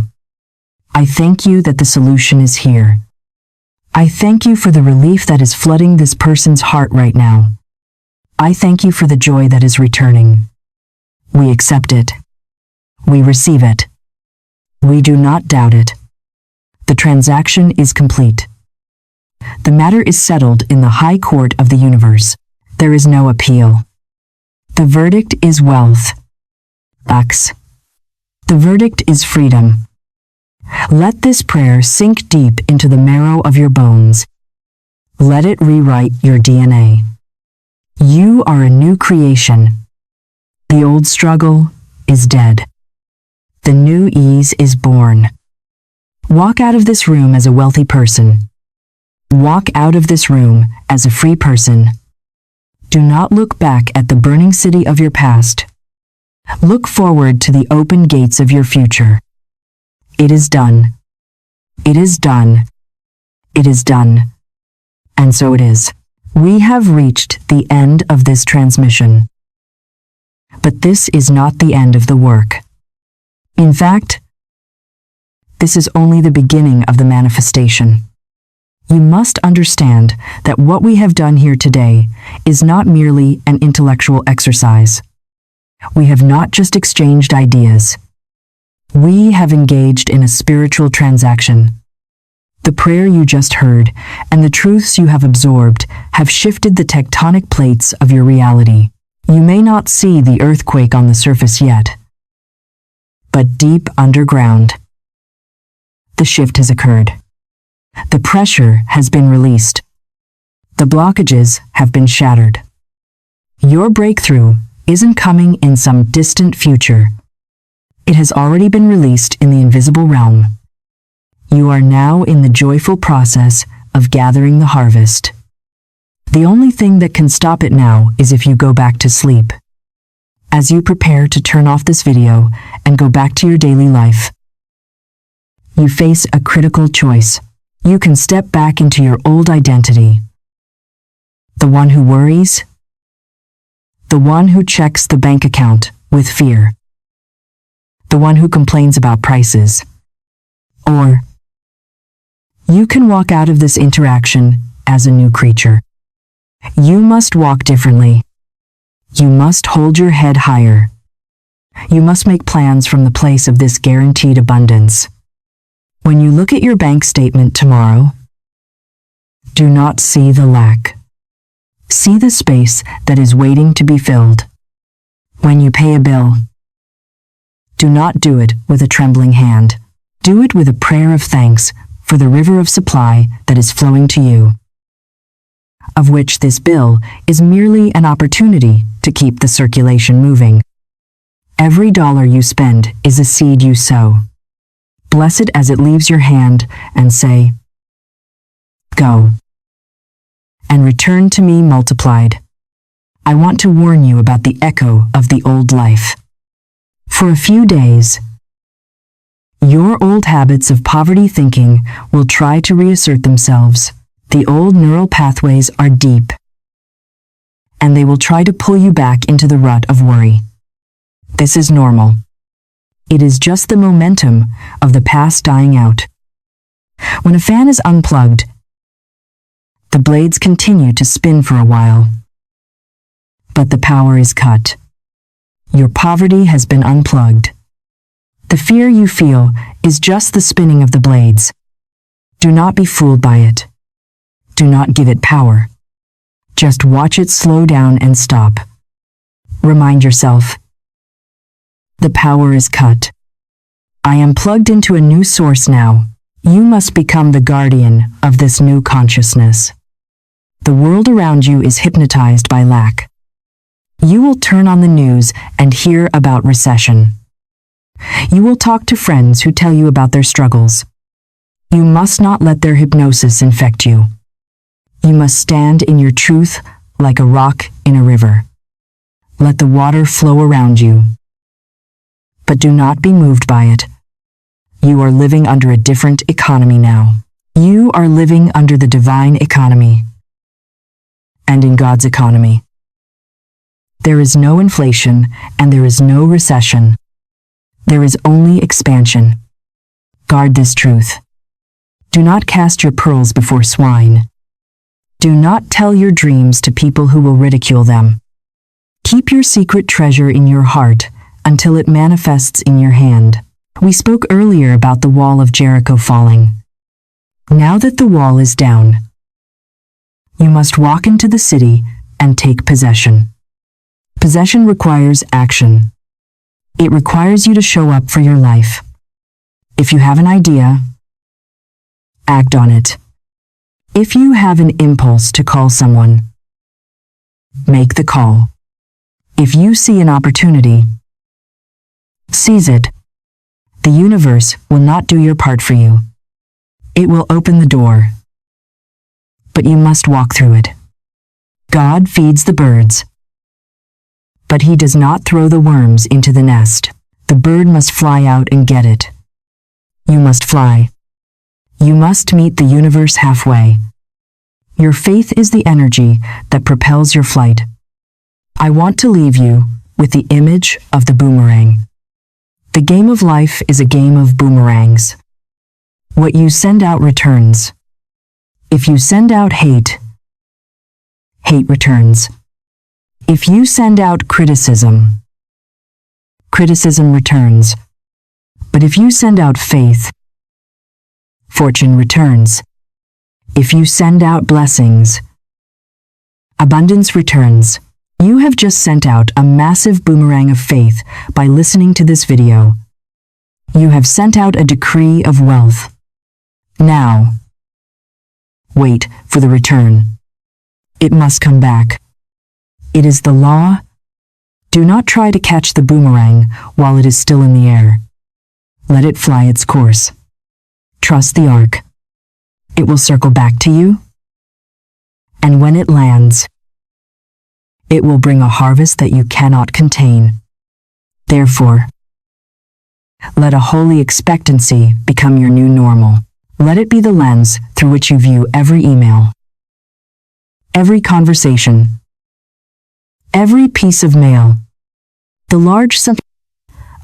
I thank you that the solution is here. I thank you for the relief that is flooding this person's heart right now. I thank you for the joy that is returning. We accept it. We receive it. We do not doubt it. The transaction is complete. The matter is settled in the high court of the universe. There is no appeal. The verdict is wealth. X. The verdict is freedom. Let this prayer sink deep into the marrow of your bones. Let it rewrite your DNA. You are a new creation. The old struggle is dead. The new ease is born. Walk out of this room as a wealthy person. Walk out of this room as a free person. Do not look back at the burning city of your past. Look forward to the open gates of your future. It is done. It is done. It is done. And so it is. We have reached the end of this transmission. But this is not the end of the work. In fact, this is only the beginning of the manifestation. You must understand that what we have done here today is not merely an intellectual exercise. We have not just exchanged ideas. We have engaged in a spiritual transaction. The prayer you just heard and the truths you have absorbed have shifted the tectonic plates of your reality. You may not see the earthquake on the surface yet, but deep underground, the shift has occurred. The pressure has been released. The blockages have been shattered. Your breakthrough isn't coming in some distant future. It has already been released in the invisible realm. You are now in the joyful process of gathering the harvest. The only thing that can stop it now is if you go back to sleep. As you prepare to turn off this video and go back to your daily life, you face a critical choice. You can step back into your old identity. The one who worries. The one who checks the bank account with fear. The one who complains about prices. Or you can walk out of this interaction as a new creature. You must walk differently. You must hold your head higher. You must make plans from the place of this guaranteed abundance. When you look at your bank statement tomorrow, do not see the lack. See the space that is waiting to be filled. When you pay a bill, do not do it with a trembling hand. Do it with a prayer of thanks for the river of supply that is flowing to you, of which this bill is merely an opportunity to keep the circulation moving. Every dollar you spend is a seed you sow. Bless it as it leaves your hand and say, "Go, and return to me multiplied." I want to warn you about the echo of the old life. For a few days, your old habits of poverty thinking will try to reassert themselves. The old neural pathways are deep, and they will try to pull you back into the rut of worry. This is normal. It is just the momentum of the past dying out. When a fan is unplugged, the blades continue to spin for a while. But the power is cut. Your poverty has been unplugged. The fear you feel is just the spinning of the blades. Do not be fooled by it. Do not give it power. Just watch it slow down and stop. Remind yourself, the power is cut. I am plugged into a new source now. You must become the guardian of this new consciousness. The world around you is hypnotized by lack. You will turn on the news and hear about recession. You will talk to friends who tell you about their struggles. You must not let their hypnosis infect you. You must stand in your truth like a rock in a river. Let the water flow around you. But do not be moved by it. You are living under a different economy now. You are living under the divine economy. And in God's economy. There is no inflation and there is no recession. There is only expansion. Guard this truth. Do not cast your pearls before swine. Do not tell your dreams to people who will ridicule them. Keep your secret treasure in your heart until it manifests in your hand. We spoke earlier about the wall of Jericho falling. Now that the wall is down, you must walk into the city and take possession. Possession requires action. It requires you to show up for your life. If you have an idea, act on it. If you have an impulse to call someone, make the call. If you see an opportunity, seize it. The universe will not do your part for you. It will open the door, but you must walk through it. God feeds the birds, but he does not throw the worms into the nest. The bird must fly out and get it. You must fly. You must meet the universe halfway. Your faith is the energy that propels your flight. I want to leave you with the image of the boomerang. The game of life is a game of boomerangs. What you send out returns. If you send out hate, hate returns. If you send out criticism, criticism returns. But if you send out faith, fortune returns. If you send out blessings, abundance returns. You have just sent out a massive boomerang of faith by listening to this video. You have sent out a decree of wealth. Now, wait for the return. It must come back. It is the law. Do not try to catch the boomerang while it is still in the air. Let it fly its course. Trust the arc. It will circle back to you. And when it lands, it will bring a harvest that you cannot contain. Therefore, let a holy expectancy become your new normal. Let it be the lens through which you view every email, every conversation, every piece of mail. The large sum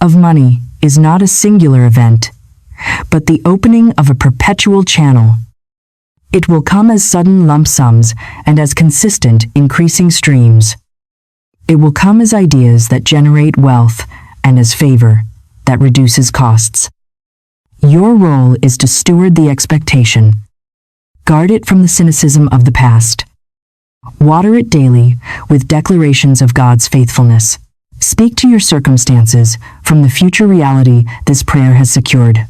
of money is not a singular event, but the opening of a perpetual channel. It will come as sudden lump sums and as consistent, increasing streams. It will come as ideas that generate wealth and as favor that reduces costs. Your role is to steward the expectation. Guard it from the cynicism of the past. Water it daily with declarations of God's faithfulness. Speak to your circumstances from the future reality this prayer has secured.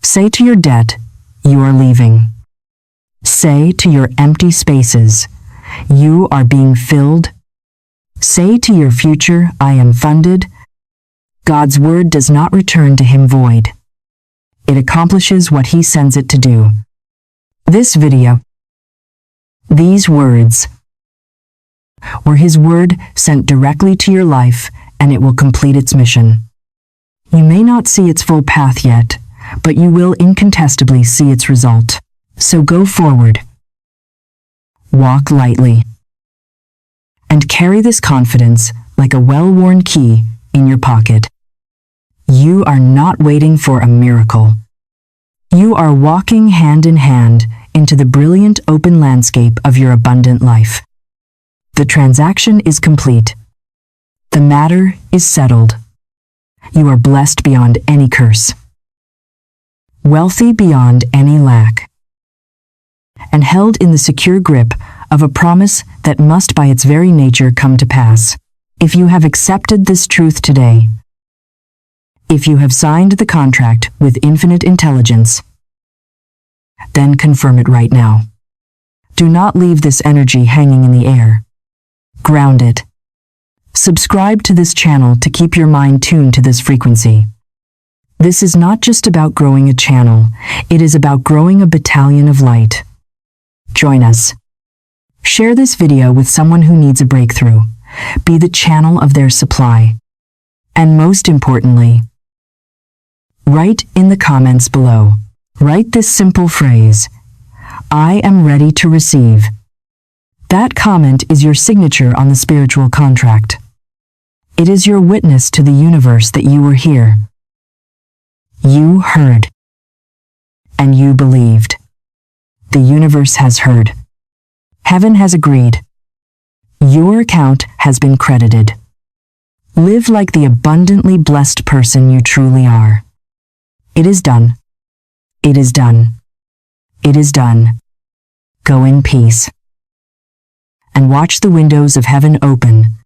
Say to your debt, you are leaving. Say to your empty spaces, you are being filled. Say to your future, I am funded. God's word does not return to him void. It accomplishes what he sends it to do. This video, these words, were his word sent directly to your life, and it will complete its mission. You may not see its full path yet, but you will incontestably see its result. So go forward. Walk lightly. And carry this confidence like a well-worn key in your pocket. You are not waiting for a miracle. You are walking hand in hand into the brilliant open landscape of your abundant life. The transaction is complete. The matter is settled. You are blessed beyond any curse, wealthy beyond any lack, and held in the secure grip of a promise that must by its very nature come to pass. If you have accepted this truth today, if you have signed the contract with infinite intelligence, then confirm it right now. Do not leave this energy hanging in the air. Ground it. Subscribe to this channel to keep your mind tuned to this frequency. This is not just about growing a channel, it is about growing a battalion of light. Join us. Share this video with someone who needs a breakthrough. Be the channel of their supply. And most importantly, write in the comments below. Write this simple phrase, I am ready to receive. That comment is your signature on the spiritual contract. It is your witness to the universe that you were here. You heard. And you believed. The universe has heard. Heaven has agreed. Your account has been credited. Live like the abundantly blessed person you truly are. It is done. It is done. It is done. Go in peace. And watch the windows of heaven open